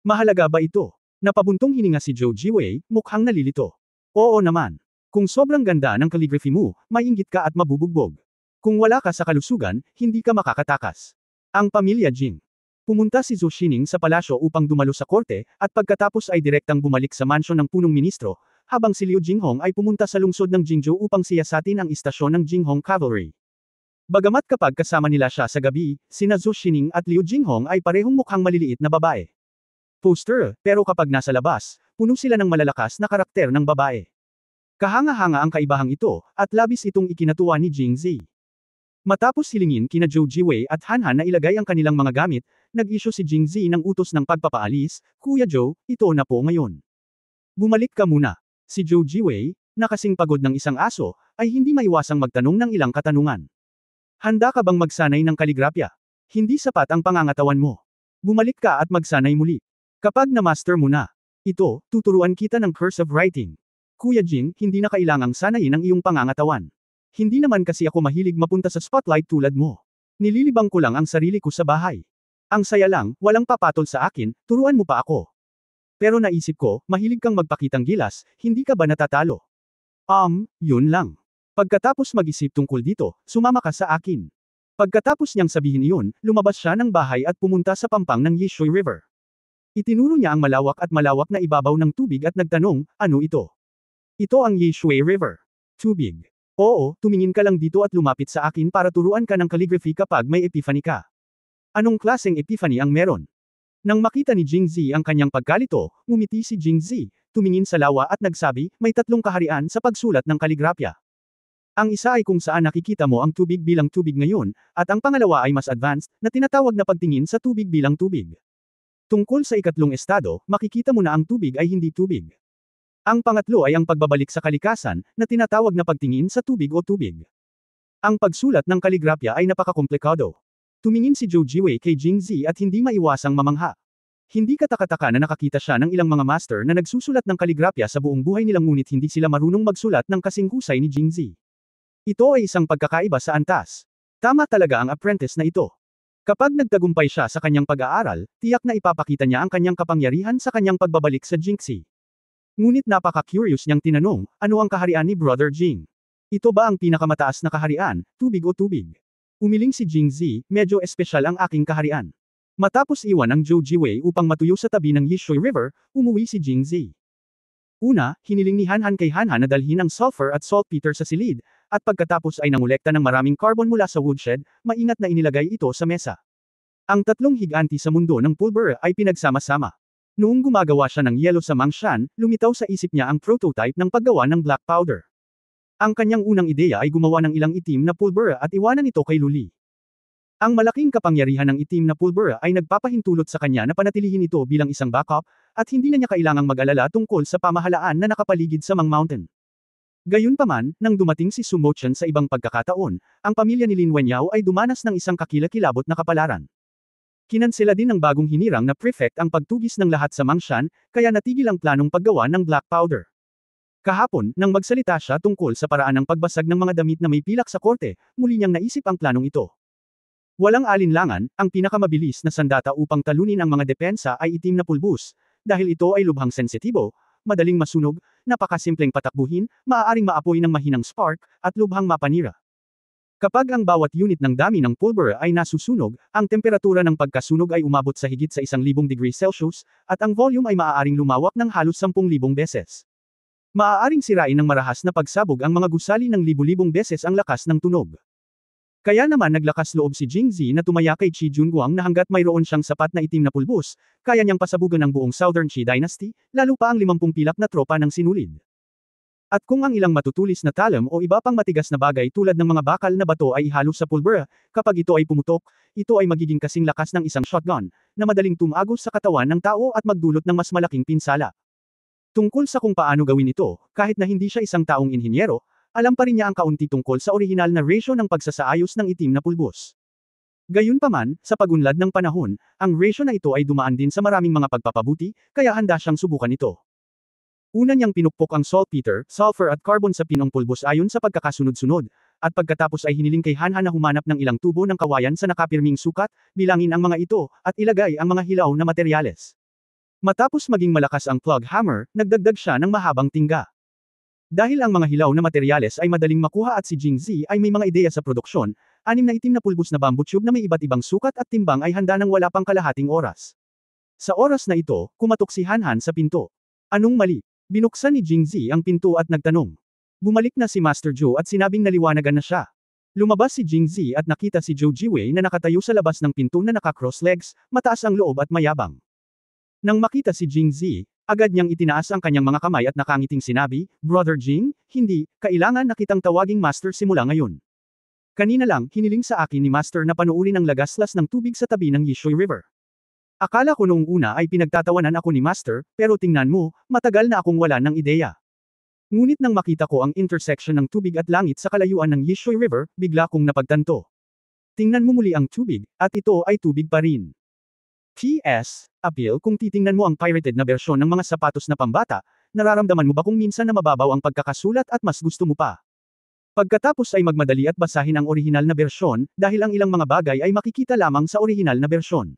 Mahalaga ba ito? Napabuntong hininga si Zhou Jiwei, mukhang nalilito. Oo naman. Kung sobrang ganda ng calligraphy mo, mainggit ka at mabubugbog. Kung wala ka sa kalusugan, hindi ka makakatakas. Ang pamilya Jing. Pumunta si Zhou Xining sa palasyo upang dumalo sa korte, at pagkatapos ay direktang bumalik sa mansyon ng punong ministro, habang si Liu Jinghong ay pumunta sa lungsod ng Jingzhou upang siyasatin ang istasyon ng Jinghong Cavalry. Bagamat kapag kasama nila siya sa gabi, sina Zhou Xining at Liu Jinghong ay parehong mukhang maliliit na babae. Poster, pero kapag nasa labas, puno sila ng malalakas na karakter ng babae. Kahanga-hanga ang kaibahang ito, at labis itong ikinatuwa ni Jingzi. Matapos hilingin kina Zhou Jiwei at Hanhan na ilagay ang kanilang mga gamit, nag-issue si Jingzi ng utos ng pagpapaalis, Kuya Joe, ito na po ngayon. Bumalik ka muna. Si Zhou Jiwei, na kasing pagod ng isang aso, ay hindi maiwasang magtanong ng ilang katanungan. Handa ka bang magsanay ng kaligrapya? Hindi sapat ang pangangatawan mo. Bumalik ka at magsanay muli. Kapag na-master mo na, ito, tuturuan kita ng cursive writing. Kuya Jing, hindi na kailangang sanayin ang iyong pangangatawan. Hindi naman kasi ako mahilig mapunta sa spotlight tulad mo. Nililibang ko lang ang sarili ko sa bahay. Ang saya lang, walang papatol sa akin, turuan mo pa ako. Pero naisip ko, mahilig kang magpakitang gilas, hindi ka ba natatalo? Yun lang. Pagkatapos mag-isip tungkol dito, sumama ka sa akin. Pagkatapos niyang sabihin iyon, lumabas siya ng bahay at pumunta sa pampang ng Yishui River. Itinuro niya ang malawak na ibabaw ng tubig at nagtanong, ano ito? Ito ang Yishui River. Tubig. Oo, tumingin ka lang dito at lumapit sa akin para turuan ka ng calligraphy kapag may epiphany ka. Anong klaseng epiphany ang meron? Nang makita ni Jingzi ang kanyang pagkalito, ngumiti si Jingzi, tumingin sa lawa at nagsabi, may 3 kaharian sa pagsulat ng kaligrapya. Ang isa ay kung saan nakikita mo ang tubig bilang tubig ngayon, at ang pangalawa ay mas advanced, na tinatawag na pagtingin sa tubig bilang tubig. Tungkol sa ikatlong estado, makikita mo na ang tubig ay hindi tubig. Ang pangatlo ay ang pagbabalik sa kalikasan, na tinatawag na pagtingin sa tubig o tubig. Ang pagsulat ng kaligrapya ay napakakomplikado. Tumingin si Zhou Jiwei kay Jingzi at hindi maiwasang mamangha. Hindi katakataka na nakakita siya ng ilang mga master na nagsusulat ng kaligrapya sa buong buhay nilang ngunit hindi sila marunong magsulat ng kasing husay ni Jingzi. Ito ay isang pagkakaiba sa antas. Tama talaga ang apprentice na ito. Kapag nagtagumpay siya sa kanyang pag-aaral, tiyak na ipapakita niya ang kanyang kapangyarihan sa kanyang pagbabalik sa Jingxi. Ngunit napaka-curious niyang tinanong, ano ang kaharian ni Brother Jing? Ito ba ang pinakamataas na kaharian, tubig o tubig? Umiling si Jingzi, medyo espesyal ang aking kaharian. Matapos iwan ang Zhou Jiwei upang matuyo sa tabi ng Yishui River, umuwi si Jingzi. Una, hiniling ni Hanhan kay Hanhan na dalhin ang sulfur at saltpeter sa silid, at pagkatapos ay nangolekta ng maraming carbon mula sa woodshed, maingat na inilagay ito sa mesa. Ang 3 higanti sa mundo ng pulbura ay pinagsama-sama. Noong gumagawa siya ng yelo sa Mangshan, lumitaw sa isip niya ang prototype ng paggawa ng black powder. Ang kanyang unang ideya ay gumawa ng ilang itim na pulbura at iwanan ito kay Luli. Ang malaking kapangyarihan ng itim na pulbura ay nagpapahintulot sa kanya na panatilihin ito bilang isang backup, at hindi na niya kailangang mag-alala tungkol sa pamahalaan na nakapaligid sa Mang Mountain. Gayunpaman, nang dumating si Su Mochen sa ibang pagkakataon, ang pamilya ni Lin Wenyao ay dumanas ng isang kakilakilabot na kapalaran. Kinansela din ng bagong hinirang na prefect ang pagtugis ng lahat sa Mangshan, kaya natigil ang planong paggawa ng black powder. Kahapon, nang magsalita siya tungkol sa paraan ng pagbasag ng mga damit na may pilak sa korte, muli niyang naisip ang planong ito. Walang alinlangan, ang pinakamabilis na sandata upang talunin ang mga depensa ay itim na pulbus, dahil ito ay lubhang sensitibo, madaling masunog, napakasimpleng patakbuhin, maaaring maapoy ng mahinang spark, at lubhang mapanira. Kapag ang bawat unit ng dami ng pulbura ay nasusunog, ang temperatura ng pagkasunog ay umabot sa higit sa 1,000 degrees Celsius, at ang volume ay maaaring lumawak ng halos 10,000 beses. Maaaring sirain ng marahas na pagsabog ang mga gusali ng libu-libong beses ang lakas ng tunog. Kaya naman naglakas loob si Jingzi na tumaya kay Qi Junguang na hanggat mayroon siyang sapat na itim na pulbus, kaya niyang pasabugan ang buong Southern Qi Dynasty, lalo pa ang 50 pilak na tropa ng sinulid. At kung ang ilang matutulis na talam o iba pang matigas na bagay tulad ng mga bakal na bato ay ihalo sa pulbura, kapag ito ay pumutok, ito ay magiging kasing lakas ng isang shotgun, na madaling tumagos sa katawan ng tao at magdulot ng mas malaking pinsala. Tungkol sa kung paano gawin ito, kahit na hindi siya isang taong inhinyero, alam pa rin niya ang kaunti tungkol sa orihinal na ratio ng pagsasaayos ng itim na pulbus. Gayunpaman, sa pagunlad ng panahon, ang ratio na ito ay dumaan din sa maraming mga pagpapabuti, kaya handa siyang subukan ito. Una niyang pinukpok ang saltpeter, sulfur at carbon sa pinong pulbus ayon sa pagkakasunod-sunod, at pagkatapos ay hiniling kay Hanhan na humanap ng ilang tubo ng kawayan sa nakapirming sukat, bilangin ang mga ito, at ilagay ang mga hilaw na materyales. Matapos maging malakas ang plug hammer, nagdagdag siya ng mahabang tingga. Dahil ang mga hilaw na materyales ay madaling makuha at si Jingzi ay may mga ideya sa produksyon, 6 na itim na pulbus na bamboo tube na may iba't ibang sukat at timbang ay handa ng wala pang kalahating oras. Sa oras na ito, kumatok si Hanhan sa pinto. Anong mali? Binuksan ni Jingzi ang pinto at nagtanong. Bumalik na si Master Zhou at sinabing naliwanagan na siya. Lumabas si Jingzi at nakita si Zhou Jiwei na nakatayo sa labas ng pinto na naka-cross legs, mataas ang loob at mayabang. Nang makita si Jingzi, agad niyang itinaas ang kanyang mga kamay at nakangiting sinabi, Brother Jing, hindi, kailangan na kitang tawaging Master simula ngayon. Kanina lang, hiniling sa akin ni Master na panuurin ang lagaslas ng tubig sa tabi ng Yishui River. Akala ko noong una ay pinagtatawanan ako ni Master, pero tingnan mo, matagal na akong wala ng ideya. Ngunit nang makita ko ang intersection ng tubig at langit sa kalayuan ng Yishui River, bigla kong napagtanto. Tingnan mo muli ang tubig, at ito ay tubig pa rin. P.S. Appeal kung titingnan mo ang pirated na bersyon ng mga sapatos na pambata, nararamdaman mo ba kung minsan na mababaw ang pagkakasulat at mas gusto mo pa? Pagkatapos ay magmadali at basahin ang orihinal na bersyon, dahil ang ilang mga bagay ay makikita lamang sa orihinal na bersyon.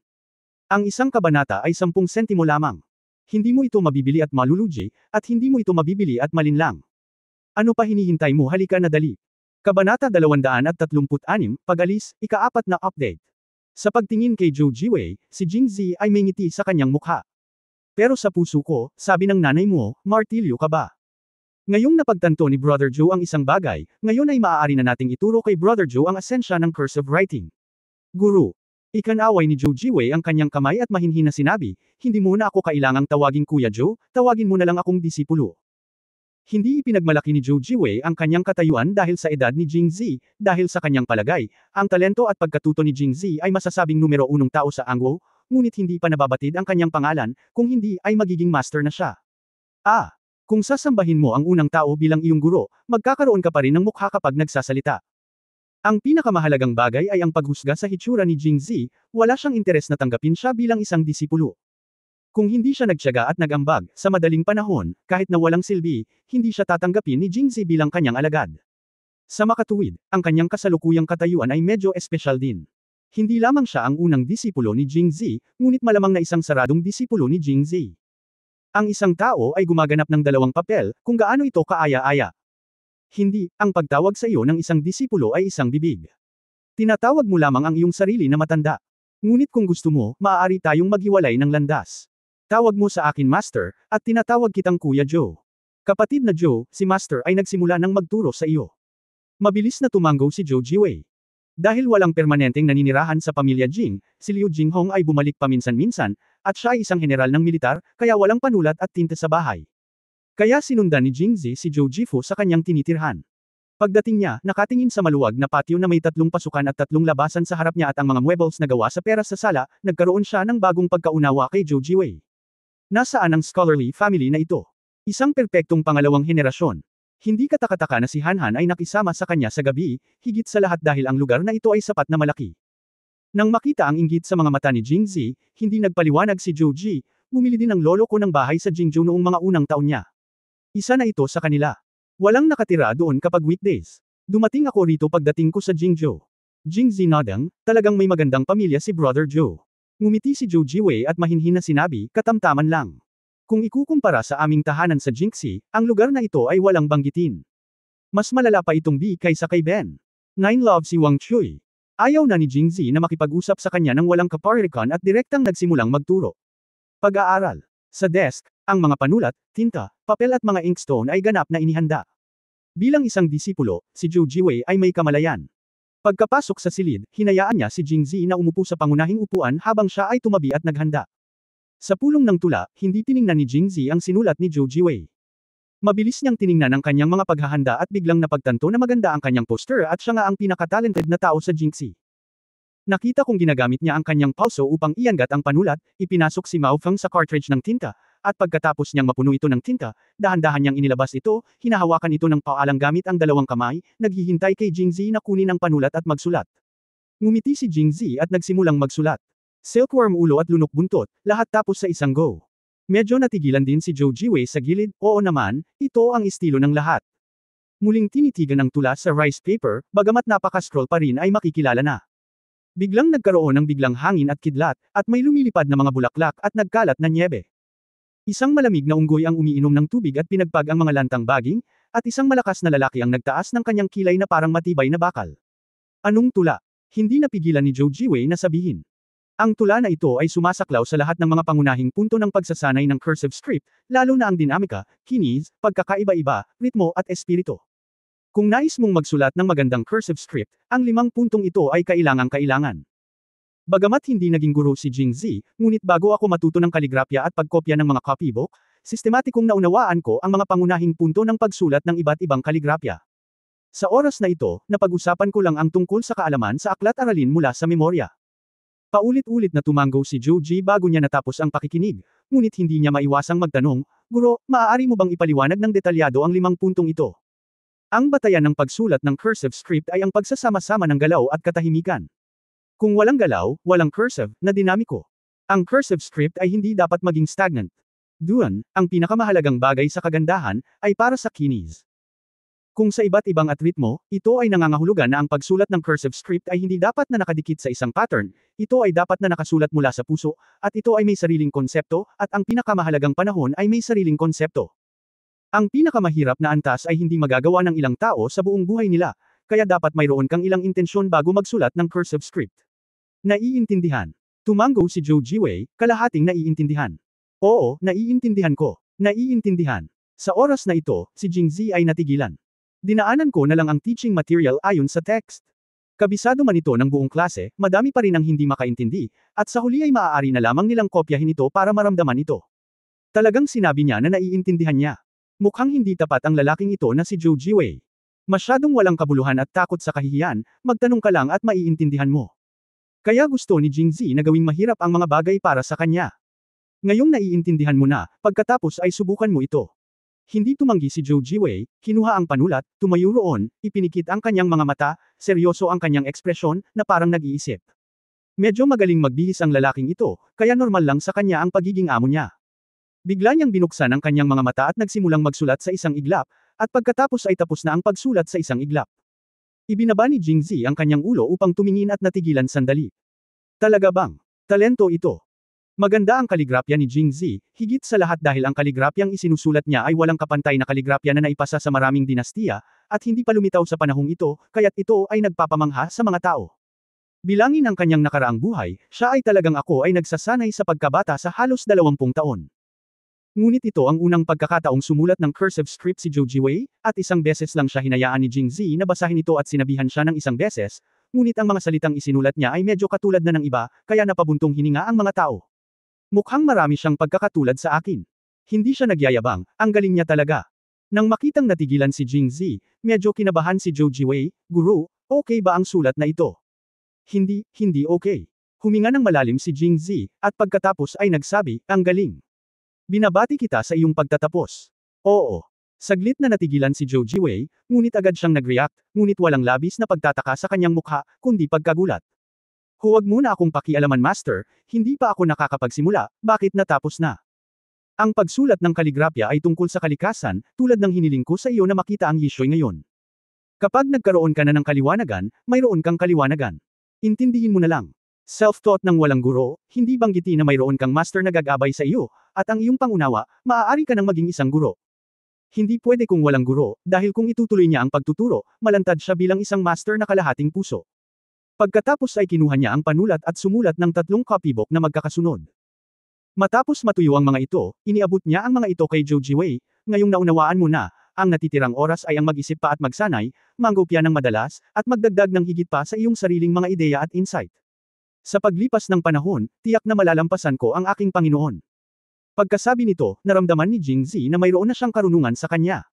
Ang isang kabanata ay 10 sentimo lamang. Hindi mo ito mabibili at malulugi, at hindi mo ito mabibili at malinlang. Ano pa hinihintay mo? Halika na dali. Kabanata 236, Pag-alis, ika-4 na update. Sa pagtingin kay Zhou Jiwei, si Jingzi ay may ngiti sa kanyang mukha. Pero sa puso ko, sabi ng nanay mo, martilyo ka ba? Ngayong napagtanto ni Brother Zhou ang isang bagay, ngayon ay maaari na nating ituro kay Brother Zhou ang asensya ng cursive writing. Guru. Ikanaway ni Zhou Jiwei ang kanyang kamay at mahinhin na sinabi, hindi mo na ako kailangang tawagin Kuya Zhou, tawagin mo na lang akong disipulo. Hindi ipinagmalaki ni Zhou Jiwei ang kanyang katayuan dahil sa edad ni Jingzi, dahil sa kanyang palagay, ang talento at pagkatuto ni Jingzi ay masasabing numero 1 tao sa Angwo, ngunit hindi pa nababatid ang kanyang pangalan, kung hindi ay magiging master na siya. Kung sasambahin mo ang unang tao bilang iyong guro, magkakaroon ka pa rin ng mukha kapag nagsasalita. Ang pinakamahalagang bagay ay ang paghusga sa hitsura ni Jingzi, wala siyang interes na tanggapin siya bilang isang disipulo. Kung hindi siya nagtiyaga at nag-ambag, sa madaling panahon, kahit na walang silbi, hindi siya tatanggapin ni Jingzi bilang kanyang alagad. Sa makatuwid, ang kanyang kasalukuyang katayuan ay medyo espesyal din. Hindi lamang siya ang unang disipulo ni Jingzi, ngunit malamang na isang saradong disipulo ni Jingzi. Ang isang tao ay gumaganap ng dalawang papel, kung gaano ito kaaya-aya. Hindi, ang pagtawag sa iyo ng isang disipulo ay isang bibig. Tinatawag mo lamang ang iyong sarili na matanda. Ngunit kung gusto mo, maaari tayong maghiwalay ng landas. Tawag mo sa akin Master, at tinatawag kitang Kuya Joe. Kapatid na Joe, si Master ay nagsimula ng magturo sa iyo. Mabilis na tumango si Zhou Jiwei. Dahil walang permanenteng naninirahan sa pamilya Jing, si Liu Jinghong ay bumalik paminsan-minsan, at siya ay isang general ng militar, kaya walang panulat at tinte sa bahay. Kaya sinundan ni Jingzi si Zhou Jifu sa kanyang tinitirhan. Pagdating niya, nakatingin sa maluwag na patio na may 3 pasukan at 3 labasan sa harap niya at ang mga muebles na gawa sa pera sa sala, nagkaroon siya ng bagong pagkaunawa kay Zhou Jiwei. Nasaan ang scholarly family na ito? Isang perpektong pangalawang henerasyon. Hindi katakataka na si Hanhan ay nakisama sa kanya sa gabi, higit sa lahat dahil ang lugar na ito ay sapat na malaki. Nang makita ang inggit sa mga mata ni Jingzi, hindi nagpaliwanag si Zhou Ji, bumili din ang lolo ko ng bahay sa Jingzhou noong mga unang taon niya. Isa na ito sa kanila. Walang nakatira doon kapag weekdays. Dumating ako rito pagdating ko sa Jingzhou. Jingzi nodang, talagang may magandang pamilya si Brother Joe. Ngumiti si Zhou Jiwei at mahinhin na sinabi, katamtaman lang. Kung ikukumpara sa aming tahanan sa Jingxi, ang lugar na ito ay walang banggitin. Mas malala pa itong B kaysa kay Ben. 9 Love si Wang Chui. Ayaw na ni Jingzi na makipag-usap sa kanya ng walang kaparirikan at direktang nagsimulang magturo. Pag-aaral. Sa desk, ang mga panulat, tinta, papel at mga inkstone ay ganap na inihanda. Bilang isang disipulo, si Zhou Jiwei ay may kamalayan. Pagkapasok sa silid, hinayaan niya si Jingzi na umupo sa pangunahing upuan habang siya ay tumabi at naghanda. Sa pulong ng tula, hindi tiningnan ni Jingzi ang sinulat ni Zhou Jiwei. Mabilis niyang tiningnan ang kanyang mga paghahanda at biglang napagtanto na maganda ang kanyang poster at siya nga ang pinaka-talented na tao sa Jingxi. Nakita kong ginagamit niya ang kanyang pulso upang iangat ang panulat, ipinasok si Mao Feng sa cartridge ng tinta, at pagkatapos niyang mapuno ito ng tinta, dahan-dahan niyang inilabas ito, hinahawakan ito ng paalang gamit ang 2 kamay, naghihintay kay Jingzi na kunin ang panulat at magsulat. Ngumiti si Jingzi at nagsimulang magsulat. Silkworm ulo at lunok buntot, lahat tapos sa isang go. Medyo natigilan din si Zhou Jiwei sa gilid, oo naman, ito ang estilo ng lahat. Muling tinitigan ang tula sa rice paper, bagamat napaka-scroll pa rin ay makikilala na. Biglang nagkaroon ng biglang hangin at kidlat, at may lumilipad na mga bulaklak at nagkalat na nyebe. Isang malamig na unggoy ang umiinom ng tubig at pinagpag ang mga lantang baging, at isang malakas na lalaki ang nagtaas ng kanyang kilay na parang matibay na bakal. Anong tula? Hindi napigilan ni Zhou Jiwei na sabihin. Ang tula na ito ay sumasaklaw sa lahat ng mga pangunahing punto ng pagsasanay ng cursive script, lalo na ang dinamika, kinis, pagkakaiba-iba, ritmo at espiritu. Kung nais mong magsulat ng magandang cursive script, ang 5 puntong ito ay kailangang-kailangan. Bagamat hindi naging guro si Jingzi, ngunit bago ako matuto ng kaligrafya at pagkopya ng mga copybook, sistematikong naunawaan ko ang mga pangunahing punto ng pagsulat ng iba't ibang kaligrafya. Sa oras na ito, napag-usapan ko lang ang tungkol sa kaalaman sa aklat-aralin mula sa memorya. Paulit-ulit na tumango si Zhou Ji bago niya natapos ang pakikinig, ngunit hindi niya maiwasang magtanong, Guro, maaari mo bang ipaliwanag ng detalyado ang 5 puntong ito? Ang batayan ng pagsulat ng cursive script ay ang pagsasama-sama ng galaw at katahimikan. Kung walang galaw, walang cursive, na dinamiko. Ang cursive script ay hindi dapat maging stagnant. Doon, ang pinakamahalagang bagay sa kagandahan, ay para sa kinis. Kung sa iba't ibang at ritmo, ito ay nangangahulugan na ang pagsulat ng cursive script ay hindi dapat na nakadikit sa isang pattern, ito ay dapat na nakasulat mula sa puso, at ito ay may sariling konsepto, at ang pinakamahalagang panahon ay may sariling konsepto. Ang pinakamahirap na antas ay hindi magagawa ng ilang tao sa buong buhay nila, kaya dapat mayroon kang ilang intensyon bago magsulat ng cursive script. Naiintindihan. Tumango si Zhou Jiwei, kalahating naiintindihan. Oo, naiintindihan ko. Naiintindihan. Sa oras na ito, si Jingzi ay natigilan. Dinaanan ko na lang ang teaching material ayon sa text. Kabisado man ito ng buong klase, madami pa rin ang hindi makaintindi, at sa huli ay maaari na lamang nilang kopyahin ito para maramdaman ito. Talagang sinabi niya na naiintindihan niya. Mukhang hindi tapat ang lalaking ito na si Zhou Jiwei. Masyadong walang kabuluhan at takot sa kahihiyan, magtanong ka lang at maiintindihan mo. Kaya gusto ni Jingzi na gawing mahirap ang mga bagay para sa kanya. Ngayong naiintindihan mo na, pagkatapos ay subukan mo ito. Hindi tumanggi si Zhou Jiwei, kinuha ang panulat, tumayo roon, ipinikit ang kanyang mga mata, seryoso ang kanyang ekspresyon, na parang nag-iisip. Medyo magaling magbihis ang lalaking ito, kaya normal lang sa kanya ang pagiging amo niya. Bigla niyang binuksan ang kanyang mga mata at nagsimulang magsulat sa isang iglap, at pagkatapos ay tapos na ang pagsulat sa isang iglap. Ibinaba ni Jingzi ang kanyang ulo upang tumingin at natigilan sandali. Talaga bang? Talento ito. Maganda ang kaligrapya ni Jingzi, higit sa lahat dahil ang kaligrapyang isinusulat niya ay walang kapantay na kaligrapya na naipasa sa maraming dinastiya, at hindi pa lumitaw sa panahong ito, kaya't ito ay nagpapamangha sa mga tao. Bilangin ang kanyang nakaraang buhay, siya ay talagang ako ay nagsasanay sa pagkabata sa halos 20 taon. Ngunit ito ang unang pagkakataong sumulat ng cursive script si Zhou Jiwei, at isang beses lang siya hinayaan ni Jingzi na basahin ito at sinabihan siya ng isang beses, ngunit ang mga salitang isinulat niya ay medyo katulad na ng iba, kaya napabuntong hininga ang mga tao. Mukhang marami siyang pagkakatulad sa akin. Hindi siya nagyayabang, ang galing niya talaga. Nang makitang natigilan si Jingzi, medyo kinabahan si Zhou Jiwei, Guru, okay ba ang sulat na ito? Hindi okay. Huminga ng malalim si Jingzi, at pagkatapos ay nagsabi, ang galing. Binabati kita sa iyong pagtatapos. Oo. Saglit na natigilan si Zhou Jiwei, ngunit agad siyang nag-react, ngunit walang labis na pagtataka sa kanyang mukha, kundi pagkagulat. Huwag muna akong pakialaman master, hindi pa ako nakakapagsimula, bakit natapos na? Ang pagsulat ng kaligrapya ay tungkol sa kalikasan, tulad ng hiniling ko sa iyo na makita ang Yishoy ngayon. Kapag nagkaroon ka na ng kaliwanagan, mayroon kang kaliwanagan. Intindihin mo na lang. Self-taught ng walang guro, hindi banggiti na mayroon kang master na gagabay sa iyo, at ang iyong pangunawa, maaari ka nang maging isang guro. Hindi pwede kung walang guro, dahil kung itutuloy niya ang pagtuturo, malantad siya bilang isang master na kalahating puso. Pagkatapos ay kinuha niya ang panulat at sumulat ng 3 copybook na magkakasunod. Matapos matuyo ang mga ito, iniabot niya ang mga ito kay Zhou Jiwei, ngayong naunawaan mo na, ang natitirang oras ay ang mag-isip pa at magsanay, manggopya ng madalas, at magdagdag ng higit pa sa iyong sariling mga ideya at insight. Sa paglipas ng panahon, tiyak na malalampasan ko ang aking Panginoon. Pagkasabi nito, naramdaman ni Jingzi na mayroon na siyang karunungan sa kanya.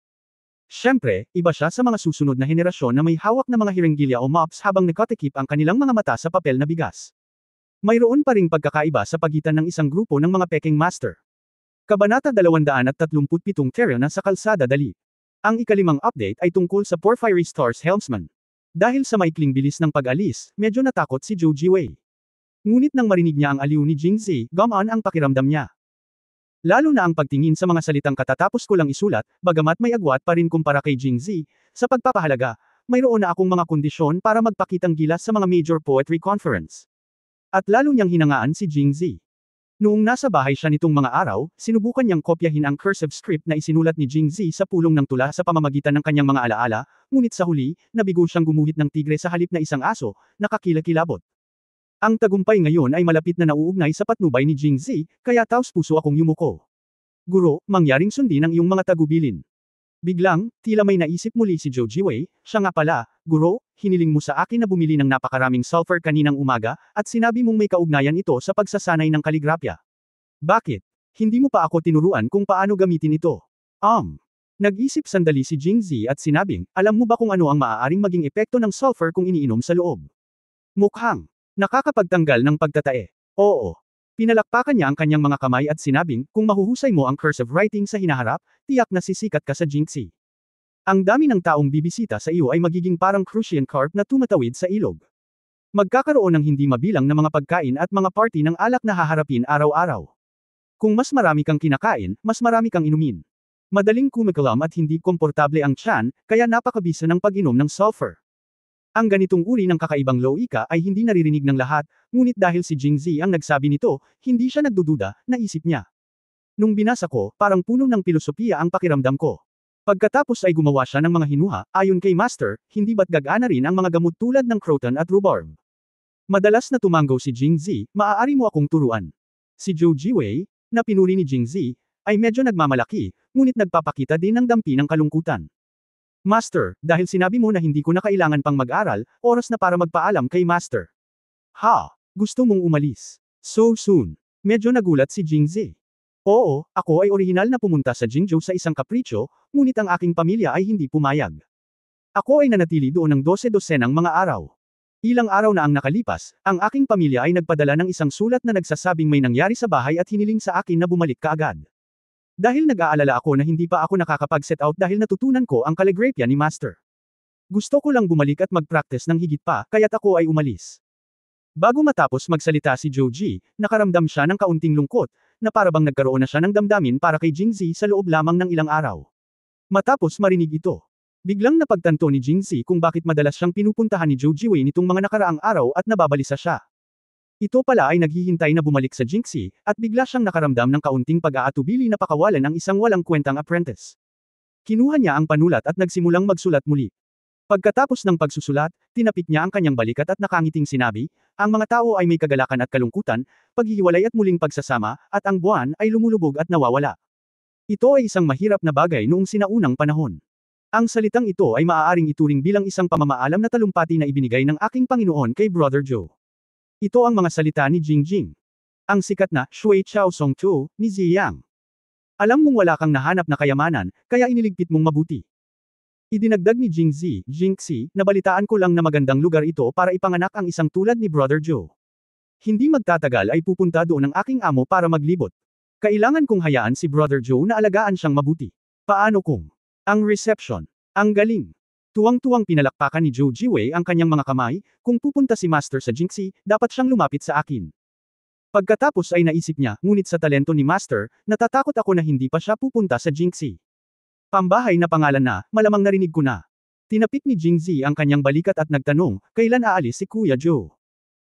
Siyempre, iba siya sa mga susunod na henerasyon na may hawak na mga hirenggilya o mops habang nakatikip ang kanilang mga mata sa papel na bigas. Mayroon pa ring pagkakaiba sa pagitan ng isang grupo ng mga peking master. Kabanata 237 Terra na sa kalsada dali. Ang ikalimang update ay tungkol sa Porphyry Stars Helmsman. Dahil sa maikling bilis ng pag-alis, medyo natakot si Zhou Jiwei. Ngunit nang marinig niya ang aliw ni Jingzi, gumaan ang pakiramdam niya. Lalo na ang pagtingin sa mga salitang katatapos ko lang isulat, bagamat may agwat pa rin kumpara kay Jingzi, sa pagpapahalaga, mayroon na akong mga kondisyon para magpakitang gilas sa mga major poetry conference. At lalo niyang hinangaan si Jingzi. Noong nasa bahay siya nitong mga araw, sinubukan niyang kopyahin ang cursive script na isinulat ni Jingzi sa pulong ng tula sa pamamagitan ng kanyang mga alaala, ngunit sa huli, nabigo siyang gumuhit ng tigre sa halip na isang aso, nakakilakilabot. Ang tagumpay ngayon ay malapit na nauugnay sa patnubay ni Jingzi, kaya taos-puso akong yumuko. Guro, mangyaring sundin ang iyong mga tagubilin. Biglang, tila may naisip muli si Zhou Jiwei, siya nga pala, Guro, hiniling mo sa akin na bumili ng napakaraming sulfur kaninang umaga, at sinabi mong may kaugnayan ito sa pagsasanay ng kaligrapya. Bakit? Hindi mo pa ako tinuruan kung paano gamitin ito. Nag-isip sandali si Jingzi at sinabing, alam mo ba kung ano ang maaaring maging epekto ng sulfur kung iniinom sa loob? Mukhang nakakapagtanggal ng pagtatae. Oo. Pinalakpakan niya ang kanyang mga kamay at sinabing, kung mahuhusay mo ang cursive writing sa hinaharap, tiyak na sisikat ka sa Jingzi. Ang dami ng taong bibisita sa iyo ay magiging parang crucian carp na tumatawid sa ilog. Magkakaroon ng hindi mabilang na mga pagkain at mga party ng alak na haharapin araw-araw. Kung mas marami kang kinakain, mas marami kang inumin. Madaling kumakalam at hindi komportable ang tiyan, kaya napakabisa ng pag-inom ng sulfur. Ang ganitong uri ng kakaibang loika ay hindi naririnig ng lahat, ngunit dahil si Jingzi ang nagsabi nito, hindi siya nagdududa, naisip niya. Nung binasa ko, parang puno ng pilosopiya ang pakiramdam ko. Pagkatapos ay gumawa siya ng mga hinuha, ayon kay Master, hindi ba't gagana rin ang mga gamot tulad ng croton at rhubarb? Madalas na tumanggaw si Jingzi, maaari mo akong turuan. Si Zhou Jiwei, na pinuri ni Jingzi, ay medyo nagmamalaki, ngunit nagpapakita din ng dampi ng kalungkutan. Master, dahil sinabi mo na hindi ko na kailangan pang mag-aral, oras na para magpaalam kay Master. Ha? Gusto mong umalis? So soon? Medyo nagulat si Jingzi. Oo, ako ay orihinal na pumunta sa Jingzhou sa isang kapritsyo, ngunit ang aking pamilya ay hindi pumayag. Ako ay nanatili doon ng 12-dosenang mga araw. Ilang araw na ang nakalipas, ang aking pamilya ay nagpadala ng isang sulat na nagsasabing may nangyari sa bahay at hiniling sa akin na bumalik kaagad. Dahil nag-aalala ako na hindi pa ako nakakapag-set out dahil natutunan ko ang calligraphy ni Master. Gusto ko lang bumalik at mag-practice ng higit pa, kaya't ako ay umalis. Bago matapos magsalita si Joji, nakaramdam siya ng kaunting lungkot, na parabang nagkaroon na siya ng damdamin para kay Jingzi sa loob lamang ng ilang araw. Matapos marinig ito, biglang napagtanto ni Jingzi kung bakit madalas siyang pinupuntahan ni Zhou Jiwei nitong mga nakaraang araw at nababalisa siya. Ito pala ay naghihintay na bumalik sa Jingzi, at bigla siyang nakaramdam ng kaunting pag-aatubili na pakawalan ang isang walang kwentang apprentice. Kinuha niya ang panulat at nagsimulang magsulat muli. Pagkatapos ng pagsusulat, tinapik niya ang kanyang balikat at nakangiting sinabi, ang mga tao ay may kagalakan at kalungkutan, paghihiwalay at muling pagsasama, at ang buwan ay lumulubog at nawawala. Ito ay isang mahirap na bagay noong sinaunang panahon. Ang salitang ito ay maaaring ituring bilang isang pamamaalam na talumpati na ibinigay ng aking Panginoon kay Brother Joe. Ito ang mga salita ni Jingjing. Ang sikat na, Shui Chao Song Tu, ni Ziyang. Alam mong wala kang nahanap na kayamanan, kaya iniligpit mong mabuti. Idinagdag ni Jingxi, nabalitaan ko lang na magandang lugar ito para ipanganak ang isang tulad ni Brother Joe. Hindi magtatagal ay pupunta doon ang aking amo para maglibot. Kailangan kong hayaan si Brother Joe na alagaan siyang mabuti. Paano kung? Ang reception. Ang galing. Tuwang-tuwang pinalakpakan ni Zhou Jiwei ang kanyang mga kamay, kung pupunta si Master sa Jingxi, dapat siyang lumapit sa akin. Pagkatapos ay naisip niya, ngunit sa talento ni Master, natatakot ako na hindi pa siya pupunta sa Jingxi. Pambahay na pangalan na, malamang narinig ko na. Tinapik ni Jingzi ang kanyang balikat at nagtanong, kailan aalis si Kuya Joe?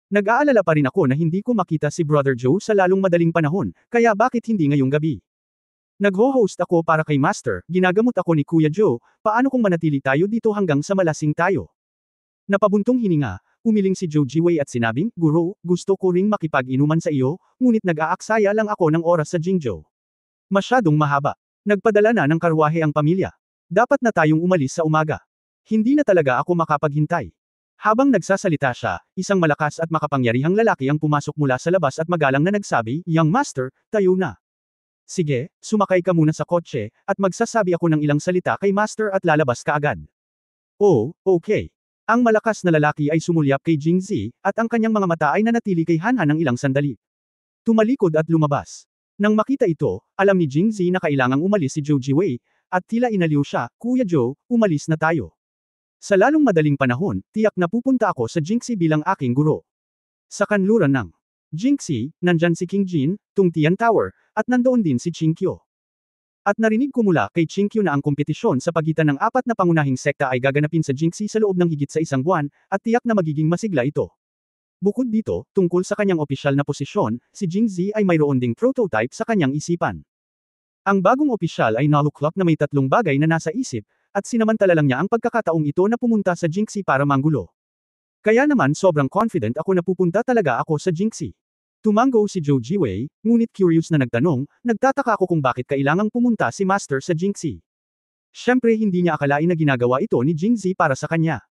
Nag-aalala pa rin ako na hindi ko makita si Brother Joe sa lalong madaling panahon, kaya bakit hindi ngayong gabi? Nagho-host ako para kay Master, ginagamot ako ni Kuya Joe, paano kung manatili tayo dito hanggang sa malasing tayo? Napabuntong hininga, umiling si Zhou Jiwei at sinabing, Guro, gusto ko ring makipag-inuman sa iyo, ngunit nag-aaksaya lang ako ng oras sa Jingzhou. Masyadong mahaba. Nagpadala na ng karwahe ang pamilya. Dapat na tayong umalis sa umaga. Hindi na talaga ako makapaghintay. Habang nagsasalita siya, isang malakas at makapangyarihang lalaki ang pumasok mula sa labas at magalang na nagsabi, Young Master, tayo na. Sige, sumakay ka muna sa kotse, at magsasabi ako ng ilang salita kay Master at lalabas ka agad. Oh, okay. Ang malakas na lalaki ay sumulyap kay Jingzi, at ang kanyang mga mata ay nanatili kay Han-Han ng ilang sandali. Tumalikod at lumabas. Nang makita ito, alam ni Jingzi na kailangang umalis si Zhou Jiwei, at tila inaliw siya, Kuya Joe, umalis na tayo. Sa lalong madaling panahon, tiyak na pupunta ako sa Jingxi bilang aking guro. Sa kanluran ng Jingxi, nandyan si King Jin, Tung Tian Tower, at nandoon din si Qingqiu. At narinig ko mula kay Qingqiu na ang kompetisyon sa pagitan ng apat na pangunahing sekta ay gaganapin sa Jingxi sa loob ng higit sa isang buwan, at tiyak na magiging masigla ito. Bukod dito, tungkol sa kanyang opisyal na posisyon, si Jingzi ay mayroon ding prototype sa kanyang isipan. Ang bagong opisyal ay naluklok na may tatlong bagay na nasa isip, at sinamantala lang niya ang pagkakataong ito na pumunta sa Jingxi para manggulo. Kaya naman sobrang confident ako na pupunta talaga ako sa Jingxi. Tumanggo si Zhou Jiwei, ngunit curious na nagtanong, nagtataka ako kung bakit kailangang pumunta si Master sa Jingxi. Siyempre hindi niya akalain na ginagawa ito ni Jingzi para sa kanya.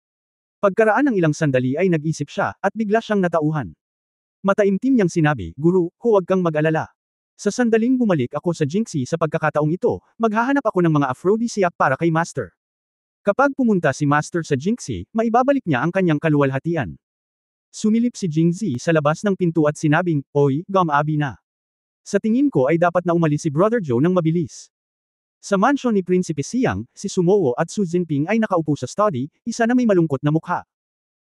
Pagkaraan ng ilang sandali ay nag-isip siya, at bigla siyang natauhan. Mataimtim niyang sinabi, Guru, huwag kang mag-alala. Sa sandaling bumalik ako sa Jingxi sa pagkakataong ito, maghahanap ako ng mga aphrodisiac para kay Master. Kapag pumunta si Master sa Jingxi, maibabalik niya ang kanyang kaluwalhatian. Sumilip si Jingzi sa labas ng pinto at sinabing, Oy, gam-abi na. Sa tingin ko ay dapat na umalis si Brother Joe ng mabilis. Sa mansyon ni Prinsipe Siang, si Sumowo at Su Jinping ay nakaupo sa study, isa na may malungkot na mukha.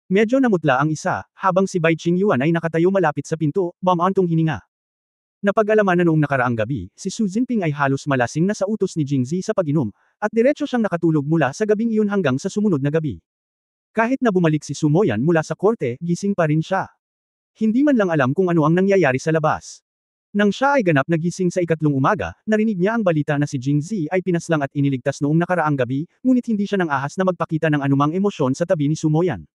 Medyo namutla ang isa, habang si Bai Qingyuan ay nakatayo malapit sa pinto, bumantong hininga. Napag-alaman na noong nakaraang gabi, si Su Jinping ay halos malasing na sa utos ni Jingzi sa pag-inom, at diretso siyang nakatulog mula sa gabing iyon hanggang sa sumunod na gabi. Kahit na bumalik si Su Moyan mula sa korte, gising pa rin siya. Hindi man lang alam kung ano ang nangyayari sa labas. Nang siya ay ganap na gising sa ikatlong umaga, narinig niya ang balita na si Jingzi ay pinaslang at iniligtas noong nakaraang gabi, ngunit hindi siya nang ahas na magpakita ng anumang emosyon sa tabi ni Su Moyan.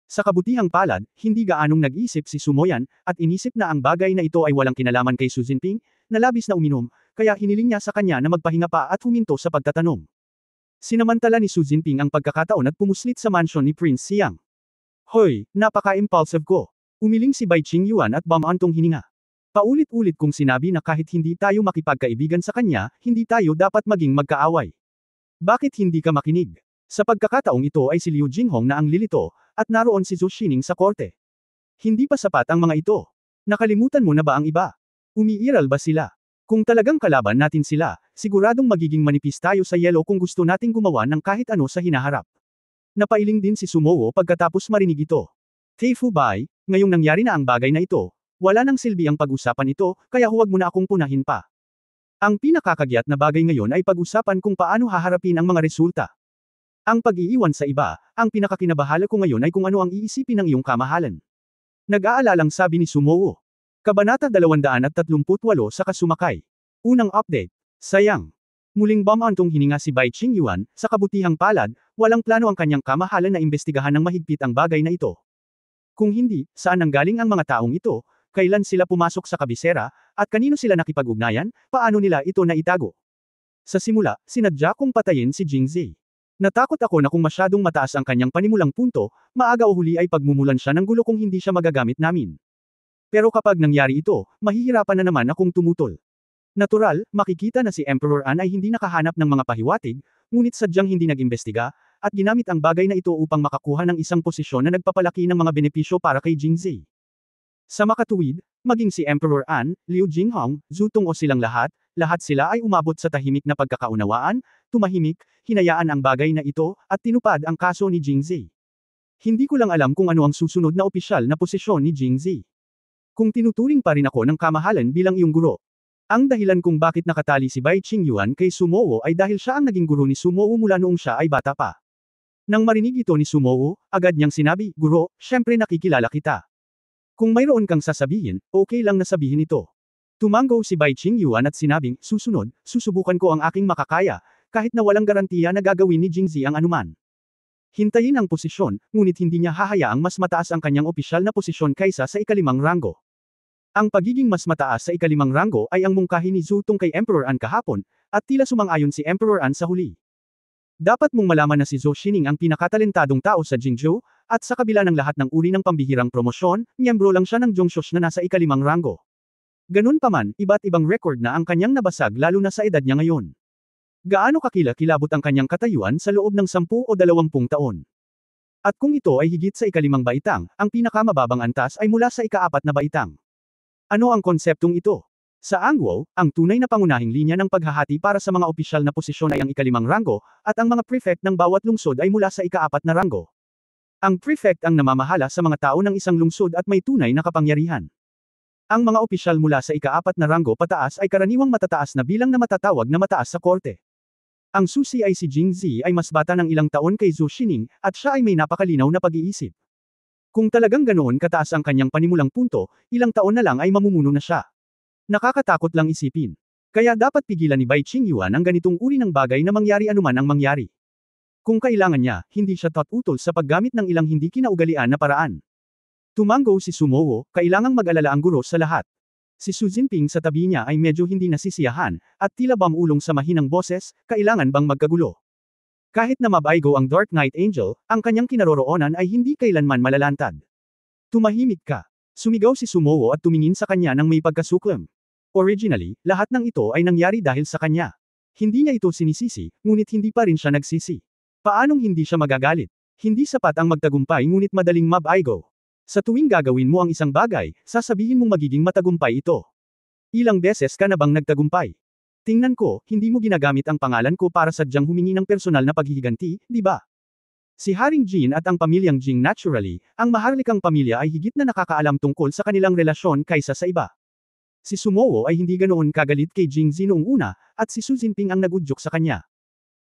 Sa kabutihang palad, hindi gaanong nag-isip si Su Moyan, at inisip na ang bagay na ito ay walang kinalaman kay Su Jinping, na labis na uminom, kaya hiniling niya sa kanya na magpahinga pa at huminto sa pagtatanong. Sinamantala ni Su Jinping ang pagkakataon at pumuslit sa mansyon ni Prince Xiang. Hoy, napaka-impulsive ko. Umiling si Bai Qingyuan at bumantong hininga. Paulit-ulit kong sinabi na kahit hindi tayo makipagkaibigan sa kanya, hindi tayo dapat maging magkaaway. Bakit hindi ka makinig? Sa pagkakataong ito ay si Liu Jinghong na ang lilito, at naroon si Zhou Xining sa korte. Hindi pa sapat ang mga ito. Nakalimutan mo na ba ang iba? Umiiral ba sila? Kung talagang kalaban natin sila, siguradong magiging manipis tayo sa yelo kung gusto nating gumawa ng kahit ano sa hinaharap. Napailing din si Sumowo pagkatapos marinig ito. Teifu Bai, ngayong nangyari na ang bagay na ito, wala nang silbi ang pag-usapan ito, kaya huwag mo na akong punahin pa. Ang pinakakagyat na bagay ngayon ay pag-usapan kung paano haharapin ang mga resulta. Ang pag-iiwan sa iba, ang pinakakinabahala ko ngayon ay kung ano ang iisipin ng iyong kamahalan. Nag-aalalang sabi ni Sumowo. Kabanata 238 sa Kasumakay. Unang update. Sayang. Muling bumantong hininga si Bai Qingyuan, sa kabutihang palad, walang plano ang kanyang kamahalan na imbestigahan ng mahigpit ang bagay na ito. Kung hindi, saan nanggaling ang mga taong ito, kailan sila pumasok sa kabisera, at kanino sila nakipag-ugnayan, paano nila ito naitago? Sa simula, sinadya kong patayin si Jingzi. Natakot ako na kung masyadong mataas ang kanyang panimulang punto, maaga o huli ay pagmumulan siya ng gulo kung hindi siya magagamit namin. Pero kapag nangyari ito, mahihirapan na naman akong tumutol. Natural, makikita na si Emperor An ay hindi nakahanap ng mga pahiwatig, ngunit sadyang hindi nag-imbestiga, at ginamit ang bagay na ito upang makakuha ng isang posisyon na nagpapalaki ng mga benepisyo para kay Jingzi. Sa makatuwid, maging si Emperor An, Liu Jinghong, Zhu Tong o silang lahat sila ay umabot sa tahimik na pagkakaunawaan, tumahimik, hinayaan ang bagay na ito, at tinupad ang kaso ni Jingzi. Hindi ko lang alam kung ano ang susunod na opisyal na posisyon ni Jingzi. Kung tinuturing pa rin ako ng kamahalan bilang iyong guro. Ang dahilan kung bakit nakatali si Bai Qingyuan kay Sumowo ay dahil siya ang naging guro ni Sumowo mula noong siya ay bata pa. Nang marinig ito ni Sumowo, agad niyang sinabi, "Guro, syempre nakikilala kita. Kung mayroon kang sasabihin, okay lang na sabihin ito." Tumanggo si Bai Qingyuan at sinabing, "Susunod, susubukan ko ang aking makakaya, kahit na walang garantiya na gagawin ni Jingzi ang anuman. Hintayin ang posisyon, ngunit hindi niya hahayaang mas mataas ang kanyang opisyal na posisyon kaysa sa ikalimang ranggo." Ang pagiging mas mataas sa ikalimang ranggo ay ang mungkahi ni Zhu Tong kay Emperor An kahapon, at tila sumang-ayon si Emperor An sa huli. Dapat mong malaman na si Zhou Xining ang pinakatalentadong tao sa Jingzhou, at sa kabila ng lahat ng uri ng pambihirang promosyon, miyembro lang siya ng Zhongshush na nasa ikalimang ranggo. Ganun pa man, iba't ibang record na ang kanyang nabasag lalo na sa edad niya ngayon. Gaano kakilabot ang kanyang katayuan sa loob ng 10 o 20 taon? At kung ito ay higit sa ikalimang baitang, ang pinakamababang antas ay mula sa ika-4 na baitang. Ano ang konseptong ito? Sa Angwo, ang tunay na pangunahing linya ng paghahati para sa mga opisyal na posisyon ay ang ikalimang ranggo, at ang mga prefect ng bawat lungsod ay mula sa ika-4 na ranggo. Ang prefect ang namamahala sa mga tao ng isang lungsod at may tunay na kapangyarihan. Ang mga opisyal mula sa ika-4 na ranggo pataas ay karaniwang matataas na bilang na matatawag na mataas sa korte. Ang susi ay si Jingzi ay mas bata ng ilang taon kay Zhou Xining, at siya ay may napakalinaw na pag-iisip. Kung talagang ganoon kataas ang kanyang panimulang punto, ilang taon na lang ay mamumuno na siya. Nakakatakot lang isipin. Kaya dapat pigilan ni Bai Qingyuan ang ganitong uri ng bagay na mangyari anuman ang mangyari. Kung kailangan niya, hindi siya utol sa paggamit ng ilang hindi kinaugalian na paraan. Tumanggo si Sumowo, kailangang mag-alala ang guro sa lahat. Si Su Jinping sa tabi niya ay medyo hindi nasisiyahan, at tila bamulong sa mahinang boses, kailangan bang magkagulo? Kahit na mabaigo ang Dark Knight Angel, ang kanyang kinaroroonan ay hindi kailanman malalantad. Tumahimik ka. Sumigaw si Sumowo at tumingin sa kanya ng may pagkasuklam. Originally, lahat ng ito ay nangyari dahil sa kanya. Hindi niya ito sinisisi, ngunit hindi pa rin siya nagsisi. Paanong hindi siya magagalit? Hindi sapat ang magtagumpay ngunit madaling mabaigo. Sa tuwing gagawin mo ang isang bagay, sasabihin mong magiging matagumpay ito. Ilang beses ka na bang nagtagumpay? Tingnan ko, hindi mo ginagamit ang pangalan ko para sadyang humingi ng personal na paghihiganti, di ba? Si Haring Jin at ang pamilyang Jing naturally, ang maharlikang pamilya ay higit na nakakaalam tungkol sa kanilang relasyon kaysa sa iba. Si Sumowo ay hindi ganoon kagalit kay Jingzi noong una, at si Su Jinping ang nagudyok sa kanya.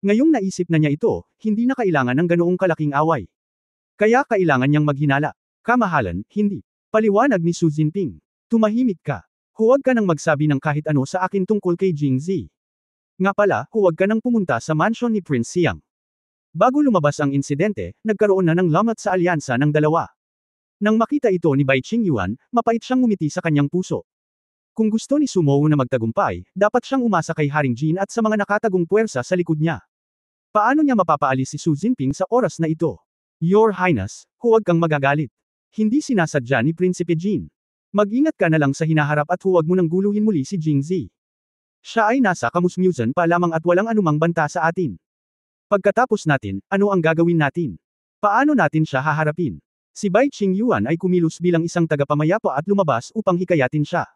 Ngayong naisip na niya ito, hindi na kailangan ng ganoong kalaking away. Kaya kailangan niyang maghinala. Kamahalan, hindi. Paliwanag ni Su Jinping. Tumahimik ka. Huwag ka nang magsabi ng kahit ano sa akin tungkol kay Jingzi. Nga pala, huwag ka nang pumunta sa mansyon ni Prince Siang. Bago lumabas ang insidente, nagkaroon na ng lamat sa alyansa ng dalawa. Nang makita ito ni Bai Qingyuan, mapait siyang ngumiti sa kanyang puso. Kung gusto ni Sumowo na magtagumpay, dapat siyang umasa kay Haring Jin at sa mga nakatagong puwersa sa likod niya. Paano niya mapapaalis si Su Jinping sa oras na ito? Your Highness, huwag kang magagalit. Hindi sinasadya ni Prinsipe Jin. Mag-ingat ka na lang sa hinaharap at huwag mo nang guluhin muli si Jingzi. Siya ay nasa kamusmusan pa lamang at walang anumang banta sa atin. Pagkatapos natin, ano ang gagawin natin? Paano natin siya haharapin? Si Bai Qingyuan ay kumilos bilang isang tagapamayapa at lumabas upang hikayatin siya.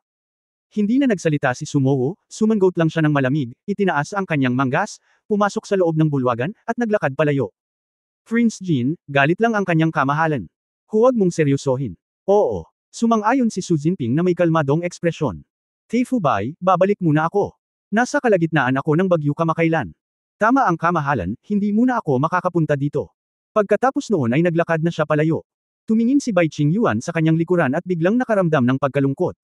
Hindi na nagsalita si Sumowo, sumangot lang siya ng malamig, itinaas ang kanyang manggas, pumasok sa loob ng bulwagan, at naglakad palayo. Prince Jin, galit lang ang kanyang kamahalan. Huwag mong seryosohin. Oo. Sumang-ayon si Su Jinping na may kalmadong ekspresyon. Teifu Bai, babalik muna ako. Nasa kalagitnaan ako ng bagyo kamakailan. Tama ang kamahalan, hindi muna ako makakapunta dito. Pagkatapos noon ay naglakad na siya palayo. Tumingin si Bai Qingyuan sa kanyang likuran at biglang nakaramdam ng pagkalungkot.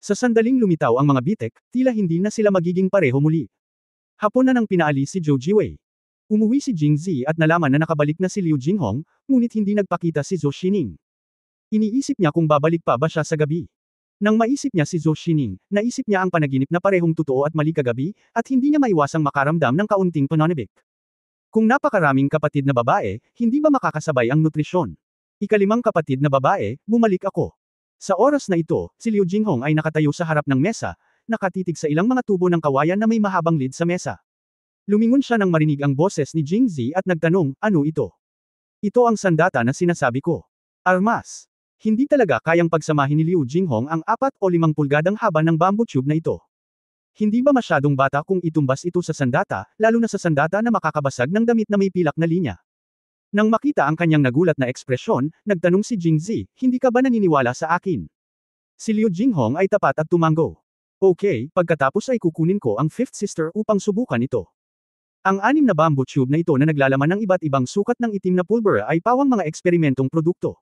Sa sandaling lumitaw ang mga bitek, tila hindi na sila magiging pareho muli. Hapon na nang pinaalis si Zhou Jiwei. Umuwi si Jingzi at nalaman na nakabalik na si Liu Jinghong, ngunit hindi nagpakita si Zhou Xining. Iniisip niya kung babalik pa ba siya sa gabi. Nang maisip niya si Zhou Xining, naisip niya ang panaginip na parehong totoo at mali kagabi, at hindi niya maiwasang makaramdam ng kaunting pananabik. Kung napakaraming kapatid na babae, hindi ba makakasabay ang nutrisyon? Ikalimang kapatid na babae, bumalik ako. Sa oras na ito, si Liu Jinghong ay nakatayo sa harap ng mesa, nakatitig sa ilang mga tubo ng kawayan na may mahabang lid sa mesa. Lumingon siya nang marinig ang boses ni Jingzi at nagtanong, ano ito? Ito ang sandata na sinasabi ko. Armas. Hindi talaga kayang pagsamahin ni Liu Jinghong ang 4 o 5 pulgadang haba ng bamboo tube na ito. Hindi ba masyadong bata kung itumbas ito sa sandata, lalo na sa sandata na makakabasag ng damit na may pilak na linya? Nang makita ang kanyang nagulat na ekspresyon, nagtanong si Jingzi, hindi ka ba naniniwala sa akin? Si Liu Jinghong ay tapat at tumango. Okay, pagkatapos ay kukunin ko ang 5th sister upang subukan ito. Ang 6 na bamboo tube na ito na naglalaman ng iba't ibang sukat ng itim na pulbura ay pawang mga eksperimentong produkto.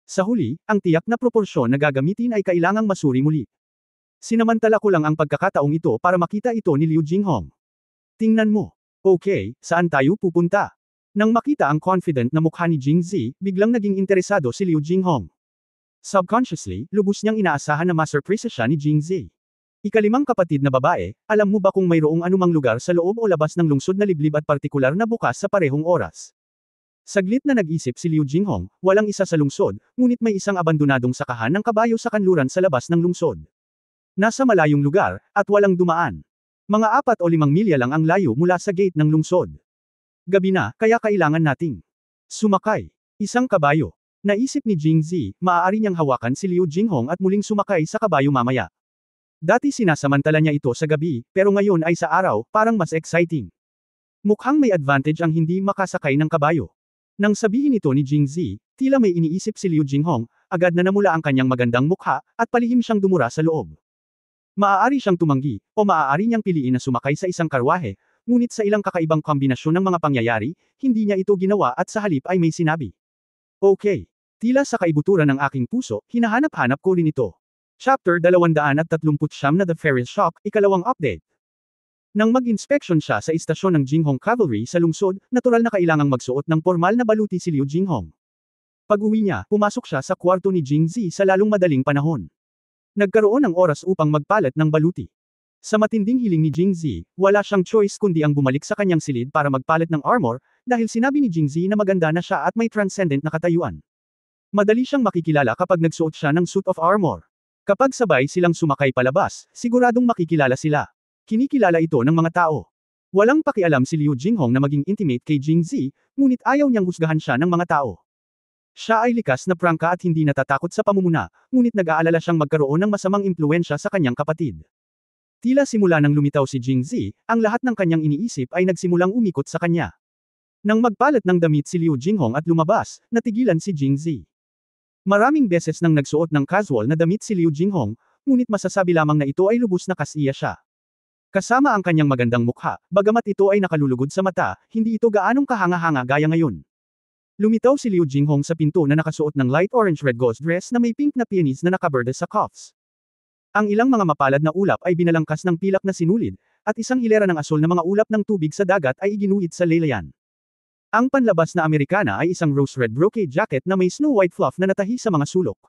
Sa huli, ang tiyak na proporsyon na gagamitin ay kailangang masuri muli. Sinamantala ko lang ang pagkakataong ito para makita ito ni Liu Jinghong. Tingnan mo. Okay, saan tayo pupunta? Nang makita ang confident na mukha ni Jingzi, biglang naging interesado si Liu Jinghong. Subconsciously, lubos niyang inaasahan na ma-surprise siya ni Jingzi. Ikalimang kapatid na babae, alam mo ba kung mayroong anumang lugar sa loob o labas ng lungsod na liblib at partikular na bukas sa parehong oras? Saglit na nag-isip si Liu Jinghong, walang isa sa lungsod, ngunit may isang abandonadong sakahan ng kabayo sa kanluran sa labas ng lungsod. Nasa malayong lugar, at walang dumaan. Mga 4 o 5 milya lang ang layo mula sa gate ng lungsod. Gabi na, kaya kailangan nating sumakay. Isang kabayo. Naisip ni Jingzi, maaari niyang hawakan si Liu Jinghong at muling sumakay sa kabayo mamaya. Dati sinasamantala niya ito sa gabi, pero ngayon ay sa araw, parang mas exciting. Mukhang may advantage ang hindi makasakay ng kabayo. Nang sabihin ito ni Jingzi, tila may iniisip si Liu Jinghong, agad na namula ang kanyang magandang mukha, at palihim siyang dumura sa loob. Maaari siyang tumanggi, o maaari niyang piliin na sumakay sa isang karwahe, ngunit sa ilang kakaibang kombinasyon ng mga pangyayari, hindi niya ito ginawa at sa halip ay may sinabi. Okay. Tila sa kaibuturan ng aking puso, hinahanap-hanap ko rin ito. Chapter 239 na The Ferris Shock, ikalawang update. Nang mag-inspection siya sa istasyon ng Jinghong Cavalry sa lungsod, natural na kailangang magsuot ng formal na baluti si Liu Jinghong. Pag-uwi niya, pumasok siya sa kwarto ni Jingzi sa lalong madaling panahon. Nagkaroon ng oras upang magpalat ng baluti. Sa matinding hiling ni Jingzi, wala siyang choice kundi ang bumalik sa kanyang silid para magpalit ng armor, dahil sinabi ni Jingzi na maganda na siya at may transcendent na katayuan. Madali siyang makikilala kapag nagsuot siya ng suit of armor. Kapag sabay silang sumakay palabas, siguradong makikilala sila. Kinikilala ito ng mga tao. Walang pakialam si Liu Jinghong na maging intimate kay Jingzi, ngunit ayaw niyang husgahan siya ng mga tao. Siya ay likas na prangka at hindi natatakot sa pamumuna, ngunit nag-aalala siyang magkaroon ng masamang impluwensya sa kanyang kapatid. Tila simula nang lumitaw si Jingzi, ang lahat ng kanyang iniisip ay nagsimulang umikot sa kanya. Nang magpalat ng damit si Liu Jinghong at lumabas, natigilan si Jingzi. Maraming beses nang nagsuot ng casual na damit si Liu Jinghong, ngunit masasabi lamang na ito ay lubos na kasiya siya. Kasama ang kanyang magandang mukha, bagamat ito ay nakalulugod sa mata, hindi ito gaanong kahanga-hanga gaya ngayon. Lumitaw si Liu Jinghong sa pinto na nakasuot ng light orange-red gauze dress na may pink na peonies na nakaberde sa cuffs. Ang ilang mga mapalad na ulap ay binalangkas ng pilak na sinulid, at isang hilera ng asul na mga ulap ng tubig sa dagat ay iginuhit sa laylayan. Ang panlabas na Amerikana ay isang rose-red brocade jacket na may snow-white fluff na natahi sa mga sulok.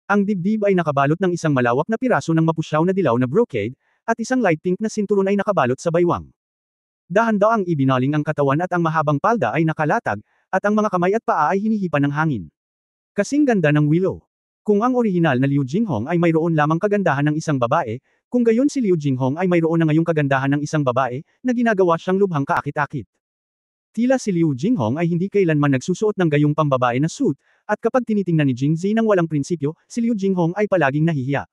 Ang dibdib ay nakabalot ng isang malawak na piraso ng mapusyaw na dilaw na brocade, at isang light pink na sinturon ay nakabalot sa baywang. Dahan-daang ibinaling ang katawan at ang mahabang palda ay nakalatag, at ang mga kamay at paa ay hinihipan ng hangin. Kasing ganda ng Willow. Kung ang orihinal na Liu Jinghong ay mayroon lamang kagandahan ng isang babae, kung gayon si Liu Jinghong ay mayroon na ngayong kagandahan ng isang babae, na ginagawa siyang lubhang kaakit-akit. Tila si Liu Jinghong ay hindi kailanman nagsusuot ng gayong pambabae na suit, at kapag tinitingnan ni Jingzi ng walang prinsipyo, si Liu Jinghong ay palaging nahihiya.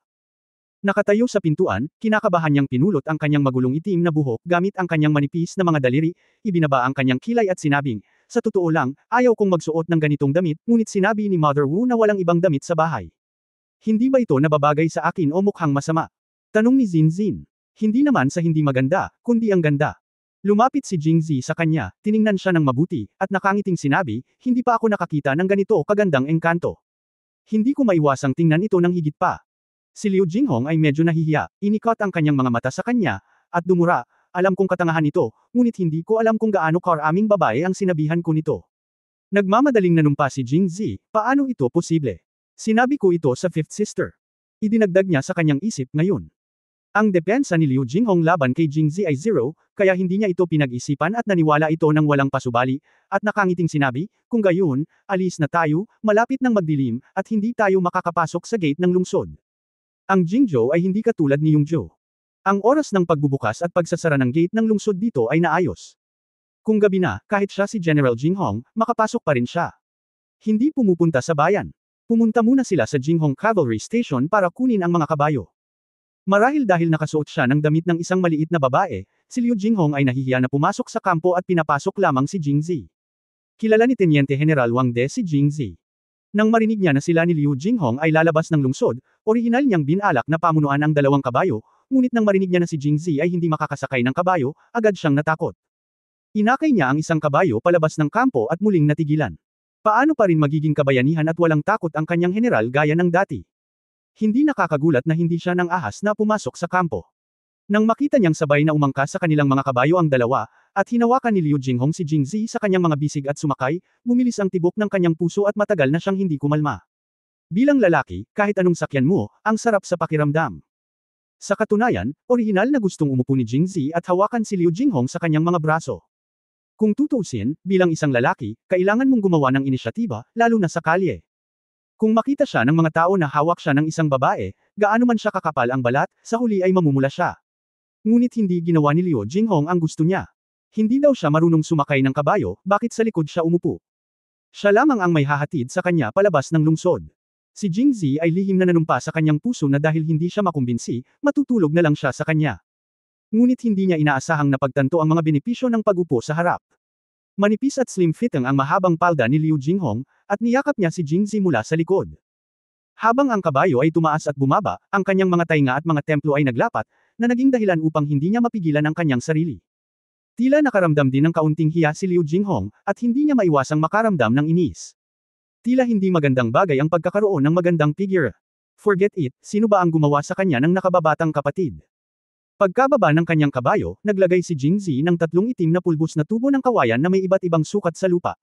Nakatayo sa pintuan, kinakabahan niyang pinulot ang kanyang magulong itim na buhok gamit ang kanyang manipis na mga daliri, ibinaba ang kanyang kilay at sinabing, sa totoo lang, ayaw kong magsuot ng ganitong damit, ngunit sinabi ni Mother Wu na walang ibang damit sa bahay. Hindi ba ito nababagay sa akin o mukhang masama? Tanong ni Zinzin. Hindi naman sa hindi maganda, kundi ang ganda. Lumapit si Jingzi sa kanya, tiningnan siya ng mabuti, at nakangiting sinabi, hindi pa ako nakakita ng ganito kagandang engkanto. Hindi ko maiwasang tingnan ito ng higit pa. Si Liu Jinghong ay medyo nahihiya, inikot ang kanyang mga mata sa kanya, at dumura, alam kong katangahan ito, ngunit hindi ko alam kung gaano karaming babae ang sinabihan ko nito. Nagmamadaling nanumpa si Jingzi, paano ito posible? Sinabi ko ito sa fifth sister. Idinagdag niya sa kanyang isip ngayon. Ang depensa ni Liu Jinghong laban kay Jingzi ay 0, kaya hindi niya ito pinag-isipan at naniwala ito ng walang pasubali, at nakangiting sinabi, kung gayon, alis na tayo, malapit nang magdilim, at hindi tayo makakapasok sa gate ng lungsod. Ang Jingzhou ay hindi katulad ni Yongzhou. Ang oras ng pagbubukas at pagsasara ng gate ng lungsod dito ay naayos. Kung gabi na, kahit siya si General Jinghong, makapasok pa rin siya. Hindi pumupunta sa bayan. Pumunta muna sila sa Jinghong Cavalry Station para kunin ang mga kabayo. Marahil dahil nakasuot siya ng damit ng isang maliit na babae, si Liu Jinghong ay nahihiya na pumasok sa kampo at pinapasok lamang si Jingzi. Kilala ni Teniente General Wang De si Jingzi. Nang marinig niya na sila ni Liu Jinghong ay lalabas ng lungsod, orihinal niyang binalak na pamunuan ang 2 kabayo, ngunit nang marinig niya na si Jingzi ay hindi makakasakay ng kabayo, agad siyang natakot. Inakay niya ang isang kabayo palabas ng kampo at muling natigilan. Paano pa rin magiging kabayanihan at walang takot ang kanyang general gaya ng dati? Hindi nakakagulat na hindi siya nang ahas na pumasok sa kampo. Nang makita niyang sabay na umangkas sa kanilang mga kabayo ang 2, at hinawakan ni Liu Jinghong si Jingzi sa kanyang mga bisig at sumakay, bumilis ang tibok ng kanyang puso at matagal na siyang hindi kumalma. Bilang lalaki, kahit anong sakyan mo, ang sarap sa pakiramdam. Sa katunayan, orihinal na gustong umupo ni Jingzi at hawakan si Liu Jinghong sa kanyang mga braso. Kung tutuusin, bilang isang lalaki, kailangan mong gumawa ng inisyatiba, lalo na sa kalye. Kung makita siya ng mga tao na hawak siya ng isang babae, gaano man siya kakapal ang balat, sa huli ay mamumula siya. Ngunit hindi ginawa ni Liu Jinghong ang gusto niya. Hindi daw siya marunong sumakay ng kabayo, bakit sa likod siya umupo? Siya lamang ang may hahatid sa kanya palabas ng lungsod. Si Jingzi ay lihim na nanumpa sa kanyang puso na dahil hindi siya makumbinsi, matutulog na lang siya sa kanya. Ngunit hindi niya inaasahang napagtanto ang mga benepisyo ng pag-upo sa harap. Manipis at slim-fitting ang mahabang palda ni Liu Jinghong, at niyakap niya si Jingzi mula sa likod. Habang ang kabayo ay tumaas at bumaba, ang kanyang mga tainga at mga templo ay naglapat, na naging dahilan upang hindi niya mapigilan ang kanyang sarili. Tila nakaramdam din ng kaunting hiya si Liu Jinghong, at hindi niya maiwasang makaramdam ng inis. Tila hindi magandang bagay ang pagkakaroon ng magandang figure. Forget it, sino ba ang gumawa sa kanya ng nakababatang kapatid? Pagkababa ng kanyang kabayo, naglagay si Jingzi ng 3 itim na pulbos na tubo ng kawayan na may iba't ibang sukat sa lupa.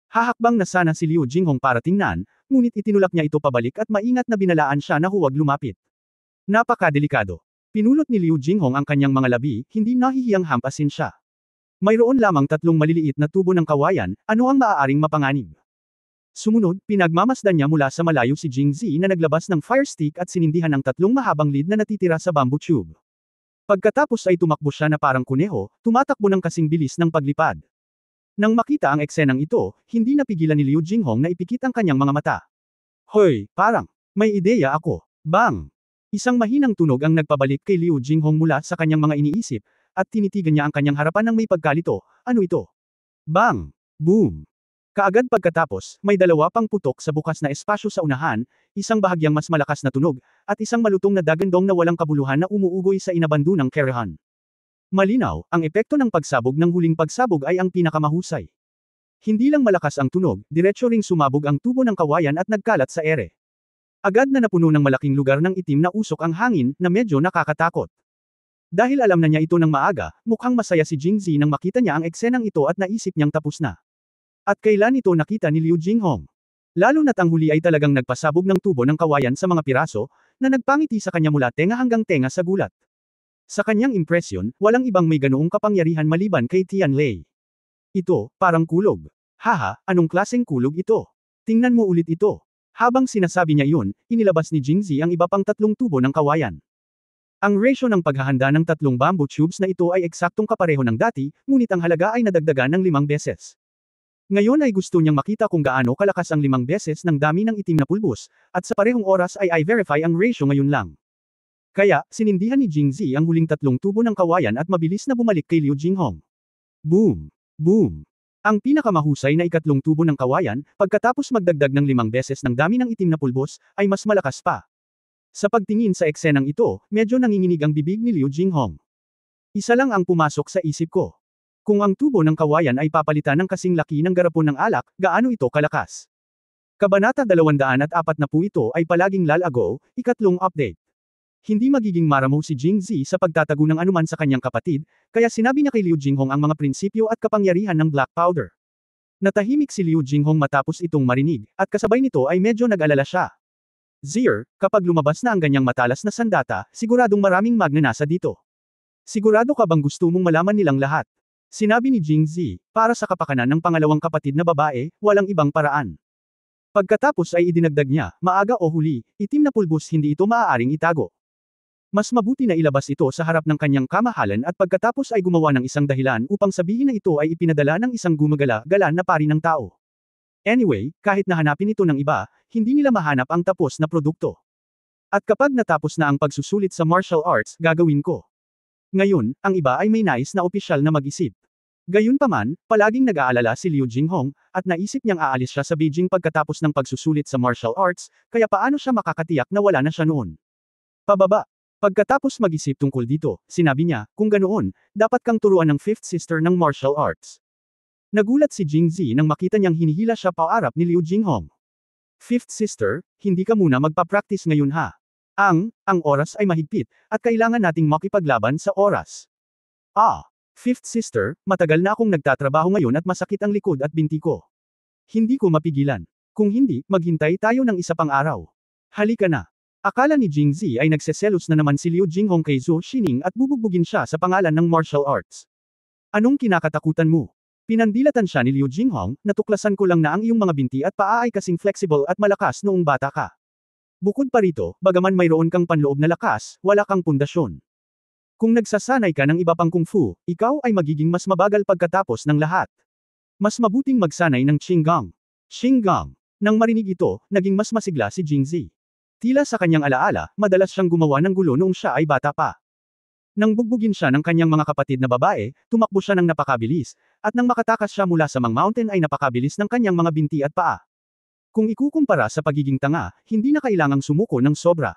Hahakbang na sana si Liu Jinghong para tingnan, ngunit itinulak niya ito pabalik at maingat na binalaan siya na huwag lumapit. Napakadelikado. Pinulot ni Liu Jinghong ang kanyang mga labi, hindi nahihiyang hampasin siya. Mayroon lamang 3 maliliit na tubo ng kawayan, ano ang maaaring mapanganib? Sumunod, pinagmamasdan niya mula sa malayo si Jingzi na naglabas ng fire stick at sinindihan ang 3 mahabang lead na natitira sa bamboo tube. Pagkatapos ay tumakbo siya na parang kuneho, tumatakbo ng kasing bilis ng paglipad. Nang makita ang eksenang ito, hindi napigilan ni Liu Jinghong na ipikit ang kanyang mga mata. Hoy, parang, may ideya ako. Bang! Isang mahinang tunog ang nagpabalik kay Liu Jinghong mula sa kanyang mga iniisip, at tinitigan niya ang kanyang harapan ng may pagkalito, ano ito? Bang! Boom! Kaagad pagkatapos, may dalawa pang putok sa bukas na espasyo sa unahan, isang bahagyang mas malakas na tunog, at isang malutong na dagandong na walang kabuluhan na umuugoy sa inabandunang Kerahan. Malinaw, ang epekto ng pagsabog ng huling pagsabog ay ang pinakamahusay. Hindi lang malakas ang tunog, diretso ring sumabog ang tubo ng kawayan at nagkalat sa ere. Agad na napuno ng malaking lugar ng itim na usok ang hangin, na medyo nakakatakot. Dahil alam na niya ito ng maaga, mukhang masaya si Jingzi nang makita niya ang eksenang ito at naisip niyang tapos na. At kailan ito nakita ni Liu Jinghong? Lalo na't ang huli ay talagang nagpasabog ng tubo ng kawayan sa mga piraso, na nagpangiti sa kanya mula tenga hanggang tenga sa gulat. Sa kanyang impresyon, walang ibang may ganoong kapangyarihan maliban kay Tian Lei. Ito, parang kulog. Haha, anong klaseng kulog ito? Tingnan mo ulit ito. Habang sinasabi niya iyon, inilabas ni Jingzi ang iba pang 3 tubo ng kawayan. Ang ratio ng paghahanda ng 3 bamboo tubes na ito ay eksaktong kapareho ng dati, ngunit ang halaga ay nadagdagan ng 5 beses. Ngayon ay gusto niyang makita kung gaano kalakas ang 5 beses ng dami ng itim na pulbos, at sa parehong oras ay i-verify ang ratio ngayon lang. Kaya, sinindihan ni Jingzi ang huling 3 tubo ng kawayan at mabilis na bumalik kay Liu Jinghong. Boom! Boom! Ang pinakamahusay na ikatlong tubo ng kawayan, pagkatapos magdagdag ng 5 beses ng dami ng itim na pulbos, ay mas malakas pa. Sa pagtingin sa eksenang ito, medyo nanginginig ang bibig ni Liu Jinghong. Isa lang ang pumasok sa isip ko. Kung ang tubo ng kawayan ay papalitan ng kasing laki ng garapon ng alak, gaano ito kalakas? Kabanata 240 ito ay palaging lalago, ikatlong update. Hindi magiging maramo si Jingzi sa pagtatago ng anuman sa kanyang kapatid, kaya sinabi niya kay Liu Jinghong ang mga prinsipyo at kapangyarihan ng black powder. Natahimik si Liu Jinghong matapos itong marinig, at kasabay nito ay medyo nag-alala siya. Zier, kapag lumabas na ang ganyang matalas na sandata, siguradong maraming magnanasa dito. Sigurado ka bang gusto mong malaman nilang lahat? Sinabi ni Jingzi, para sa kapakanan ng pangalawang kapatid na babae, walang ibang paraan. Pagkatapos ay idinagdag niya, maaga o huli, itim na pulbos hindi ito maaaring itago. Mas mabuti na ilabas ito sa harap ng kanyang kamahalan at pagkatapos ay gumawa ng isang dahilan upang sabihin na ito ay ipinadala ng isang gumagala-gala na pari ng tao. Anyway, kahit nahanapin ito ng iba, hindi nila mahanap ang tapos na produkto. At kapag natapos na ang pagsusulit sa martial arts, gagawin ko. Ngayon, ang iba ay may nais na opisyal na mag-isip. Gayunpaman, palaging nag-aalala si Liu Jinghong, at naisip niyang aalis siya sa Beijing pagkatapos ng pagsusulit sa martial arts, kaya paano siya makakatiyak na wala na siya noon? Pababa. Pagkatapos mag-isip tungkol dito, sinabi niya, kung ganoon, dapat kang turuan ng fifth sister ng martial arts. Nagulat si Jingzi nang makita niyang hinihila siya paarap ni Liu Jinghong. Fifth sister, hindi ka muna magpa-practice ngayon ha. Ang oras ay mahigpit, at kailangan nating makipaglaban sa oras. Fifth sister, matagal na akong nagtatrabaho ngayon at masakit ang likod at binti ko. Hindi ko mapigilan. Kung hindi, maghintay tayo ng isa pang araw. Halika na. Akala ni Jingzi ay nagseselos na naman si Liu Jinghong kay Zhou Xining at bubugbugin siya sa pangalan ng martial arts. Anong kinakatakutan mo? Pinandilatan siya ni Liu Jinghong, natuklasan ko lang na ang iyong mga binti at paa ay kasing flexible at malakas noong bata ka. Bukod pa rito, bagaman mayroon kang panloob na lakas, wala kang pundasyon. Kung nagsasanay ka ng iba pang kung fu, ikaw ay magiging mas mabagal pagkatapos ng lahat. Mas mabuting magsanay ng Qinggang. Qinggang. Nang marinig ito, naging mas masigla si Jingzi. Tila sa kanyang alaala, madalas siyang gumawa ng gulo noong siya ay bata pa. Nang bugbugin siya ng kanyang mga kapatid na babae, tumakbo siya ng napakabilis, at nang makatakas siya mula sa Mang Mountain ay napakabilis ng kanyang mga binti at paa. Kung ikukumpara sa pagiging tanga, hindi na kailangang sumuko ng sobra.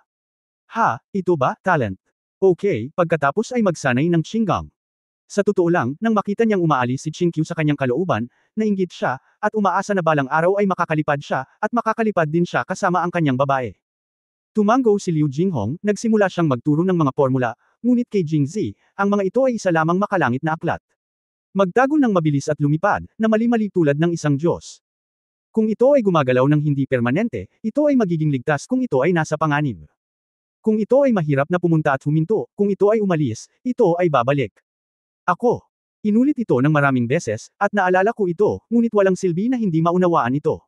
Ito ba, talent? Okay, pagkatapos ay magsanay ng Qinggang. Sa totoo lang, nang makita niyang umaalis si Qingqiu sa kanyang kalooban, nainggit siya, at umaasa na balang araw ay makakalipad siya, at makakalipad din siya kasama ang kanyang babae. Tumango si Liu Jinghong, nagsimula siyang magturo ng mga formula, ngunit kay Jingzi, ang mga ito ay isa lamang makalangit na aklat. Magtago ng mabilis at lumipad, na mali-mali tulad ng isang Diyos. Kung ito ay gumagalaw ng hindi permanente, ito ay magiging ligtas kung ito ay nasa panganib. Kung ito ay mahirap na pumunta at huminto, kung ito ay umalis, ito ay babalik. Ako. Inulit ito ng maraming beses, at naalala ko ito, ngunit walang silbi na hindi maunawaan ito.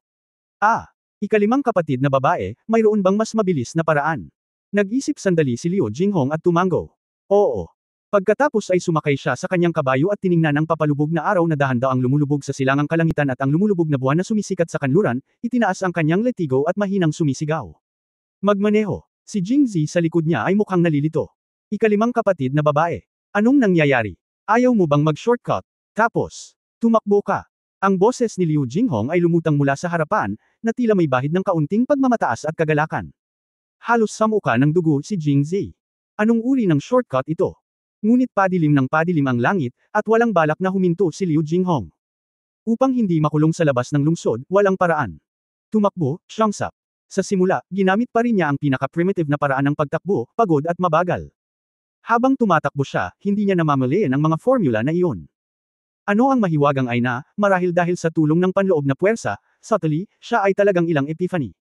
Ikalimang kapatid na babae, mayroon bang mas mabilis na paraan? Nag-isip sandali si Liu Jinghong at tumango. Oo. Pagkatapos ay sumakay siya sa kanyang kabayo at tiningnan ang papalubog na araw na dahan-daang lumulubog sa silangang kalangitan at ang lumulubog na buwan na sumisikat sa kanluran, itinaas ang kanyang letigo at mahinang sumisigaw. Magmaneho. Si Jingzi sa likod niya ay mukhang nalilito. Ikalimang kapatid na babae. Anong nangyayari? Ayaw mo bang mag-shortcut? Tapos, tumakbo ka. Ang boses ni Liu Jinghong ay lumutang mula sa harapan, na tila may bahid ng kaunting pagmamataas at kagalakan. Halos samuka ng dugo si Jingzi. Anong uri ng shortcut ito? Ngunit padilim ng padilim ang langit, at walang balak na huminto si Liu Jinghong. Upang hindi makulong sa labas ng lungsod, walang paraan. Tumakbo, siyangsak. Sa simula, ginamit pa rin niya ang pinaka-primitive na paraan ng pagtakbo, pagod at mabagal. Habang tumatakbo siya, hindi niya namamalayan ang mga formula na iyon. Ano ang mahiwagang ay na, marahil dahil sa tulong ng panloob na puwersa, subtly, siya ay talagang ilang epiphany.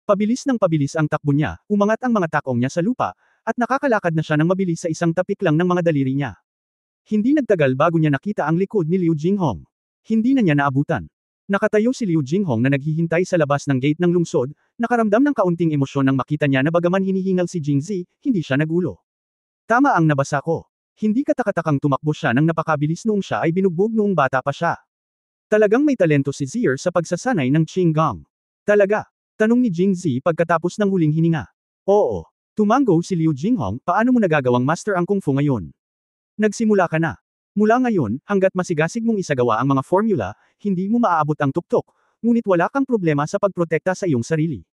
Pabilis ng pabilis ang takbo niya, umangat ang mga takong niya sa lupa, at nakakalakad na siya ng mabilis sa isang tapik lang ng mga daliri niya. Hindi nagtagal bago niya nakita ang likod ni Liu Jinghong. Hindi na niya naabutan. Nakatayo si Liu Jinghong na naghihintay sa labas ng gate ng lungsod, nakaramdam ng kaunting emosyon nang makita niya na bagaman hinihingal si Jingzi, hindi siya nagulo. Tama ang nabasa ko. Hindi katakatakang tumakbo siya nang napakabilis noong siya ay binugbog noong bata pa siya. Talagang may talento si Zier sa pagsasanay ng Qinggang. Talaga? Tanong ni Jingzi pagkatapos ng huling hininga. Oo. Tumango si Liu Jinghong, paano mo nagagawang master ang kung fu ngayon? Nagsimula ka na. Mula ngayon, hanggat masigasig mong isagawa ang mga formula, hindi mo maaabot ang tuktok, ngunit wala kang problema sa pagprotekta sa iyong sarili.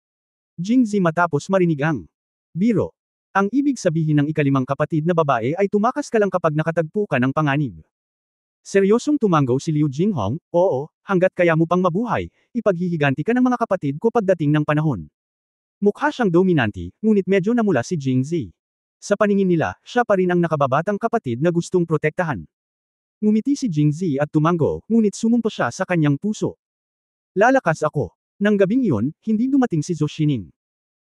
Jingzi matapos marinig ang biro. Ang ibig sabihin ng ikalimang kapatid na babae ay tumakas ka lang kapag nakatagpo ka ng panganib. Seryosong tumango si Liu Jinghong, oo, hanggat kaya mo pang mabuhay, ipaghihiganti ka ng mga kapatid ko pagdating ng panahon. Mukha siyang dominante, ngunit medyo namula si Jingzi. Sa paningin nila, siya pa rin ang nakababatang kapatid na gustong protektahan. Ngumiti si Jingzi at tumango, ngunit sumumpa siya sa kanyang puso. Lalakas ako. Nang gabing iyon, hindi dumating si Zhou Xining.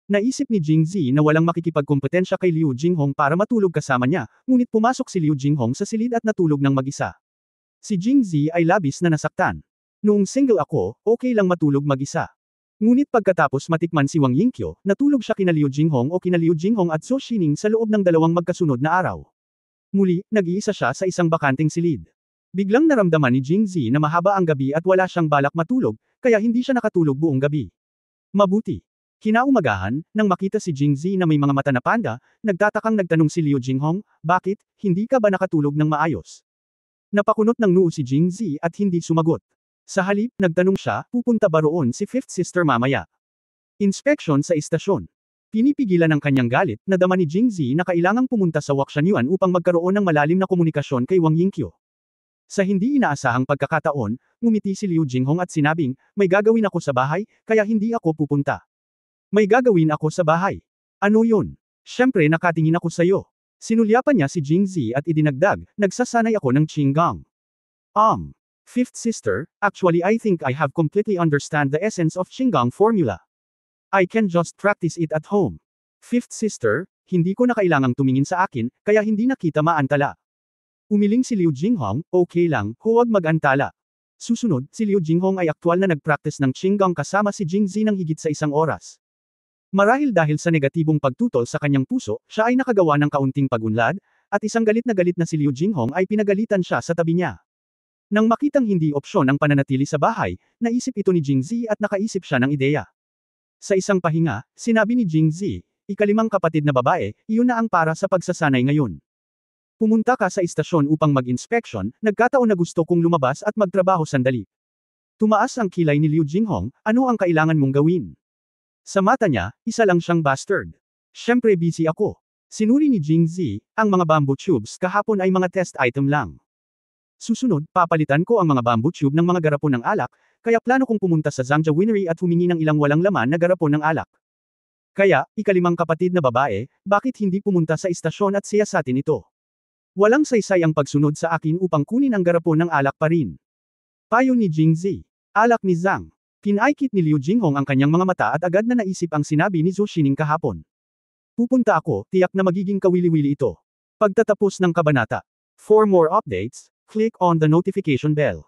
Naisip ni Jingzi na walang makikipagkompetensya kay Liu Jinghong para matulog kasama niya, ngunit pumasok si Liu Jinghong sa silid at natulog ng mag-isa. Si Jingzi ay labis na nasaktan. Noong single ako, okay lang matulog mag-isa. Ngunit pagkatapos matikman si Wang Yingqiu, natulog siya kina Liu Jinghong o kina Liu Jinghong at Zhou Xining sa loob ng dalawang magkasunod na araw. Muli, nag-iisa siya sa isang bakanting silid. Biglang naramdaman ni Jingzi na mahaba ang gabi at wala siyang balak matulog, kaya hindi siya nakatulog buong gabi. Mabuti. Kinaumagahan, nang makita si Jingzi na may mga mata na panda, nagtatakang nagtanong si Liu Jinghong, bakit, hindi ka ba nakatulog ng maayos? Napakunot ng noo si Jingzi at hindi sumagot. Sa halip, nagtanong siya, pupunta ba roon si Fifth Sister mamaya? Inspection sa istasyon. Pinipigilan ng kanyang galit, nadama ni Jingzi na kailangang pumunta sa Wakshan upang magkaroon ng malalim na komunikasyon kay Wang Yingqiu. Sa hindi inaasahang pagkakataon, ngumiti si Liu Jinghong at sinabing, may gagawin ako sa bahay, kaya hindi ako pupunta. May gagawin ako sa bahay. Ano yun? Siyempre nakatingin ako sa'yo. Sinulyapan niya si Jingzi at idinagdag, nagsasanay ako ng Qinggang. Fifth sister, actually I think I have completely understand the essence of Qinggang formula. I can just practice it at home. Fifth sister, hindi ko na kailangang tumingin sa akin, kaya hindi na kita maantala. Umiling si Liu Jinghong, okay lang, huwag mag-antala. Susunod, si Liu Jinghong ay aktwal na nag-practice ng Qinggang kasama si Jingzi ng higit sa 1 oras. Marahil dahil sa negatibong pagtutol sa kanyang puso, siya ay nakagawa ng kaunting pagunlad, at isang galit na si Liu Jinghong ay pinagalitan siya sa tabi niya. Nang makitang hindi opsyon ang pananatili sa bahay, naisip ito ni Jingzi at nakaisip siya ng ideya. Sa isang pahinga, sinabi ni Jingzi, ikalimang kapatid na babae, iyon na ang para sa pagsasanay ngayon. Pumunta ka sa istasyon upang mag-inspection, nagkataon na gusto kong lumabas at magtrabaho sandali. Tumaas ang kilay ni Liu Jinghong, ano ang kailangan mong gawin? Sa mata niya, isa lang siyang bastard. Siyempre busy ako. Sinuri ni Jingzi, ang mga bamboo tubes kahapon ay mga test item lang. Susunod, papalitan ko ang mga bamboo tube ng mga garapon ng alak, kaya plano kong pumunta sa Zhangja Winery at humingi ng ilang walang laman na garapon ng alak. Kaya, ikalimang kapatid na babae, bakit hindi pumunta sa istasyon at siyasatin ito? Walang saysay ang pagsunod sa akin upang kunin ang garapon ng alak pa rin. Payo ni Jingzi. Alak ni Zhang. Pinaikit ni Liu Jinghong ang kanyang mga mata at agad na naisip ang sinabi ni Zhou Xining kahapon. Pupunta ako, tiyak na magiging kawili-wili ito. Pagtatapos ng kabanata. For more updates, click on the notification bell.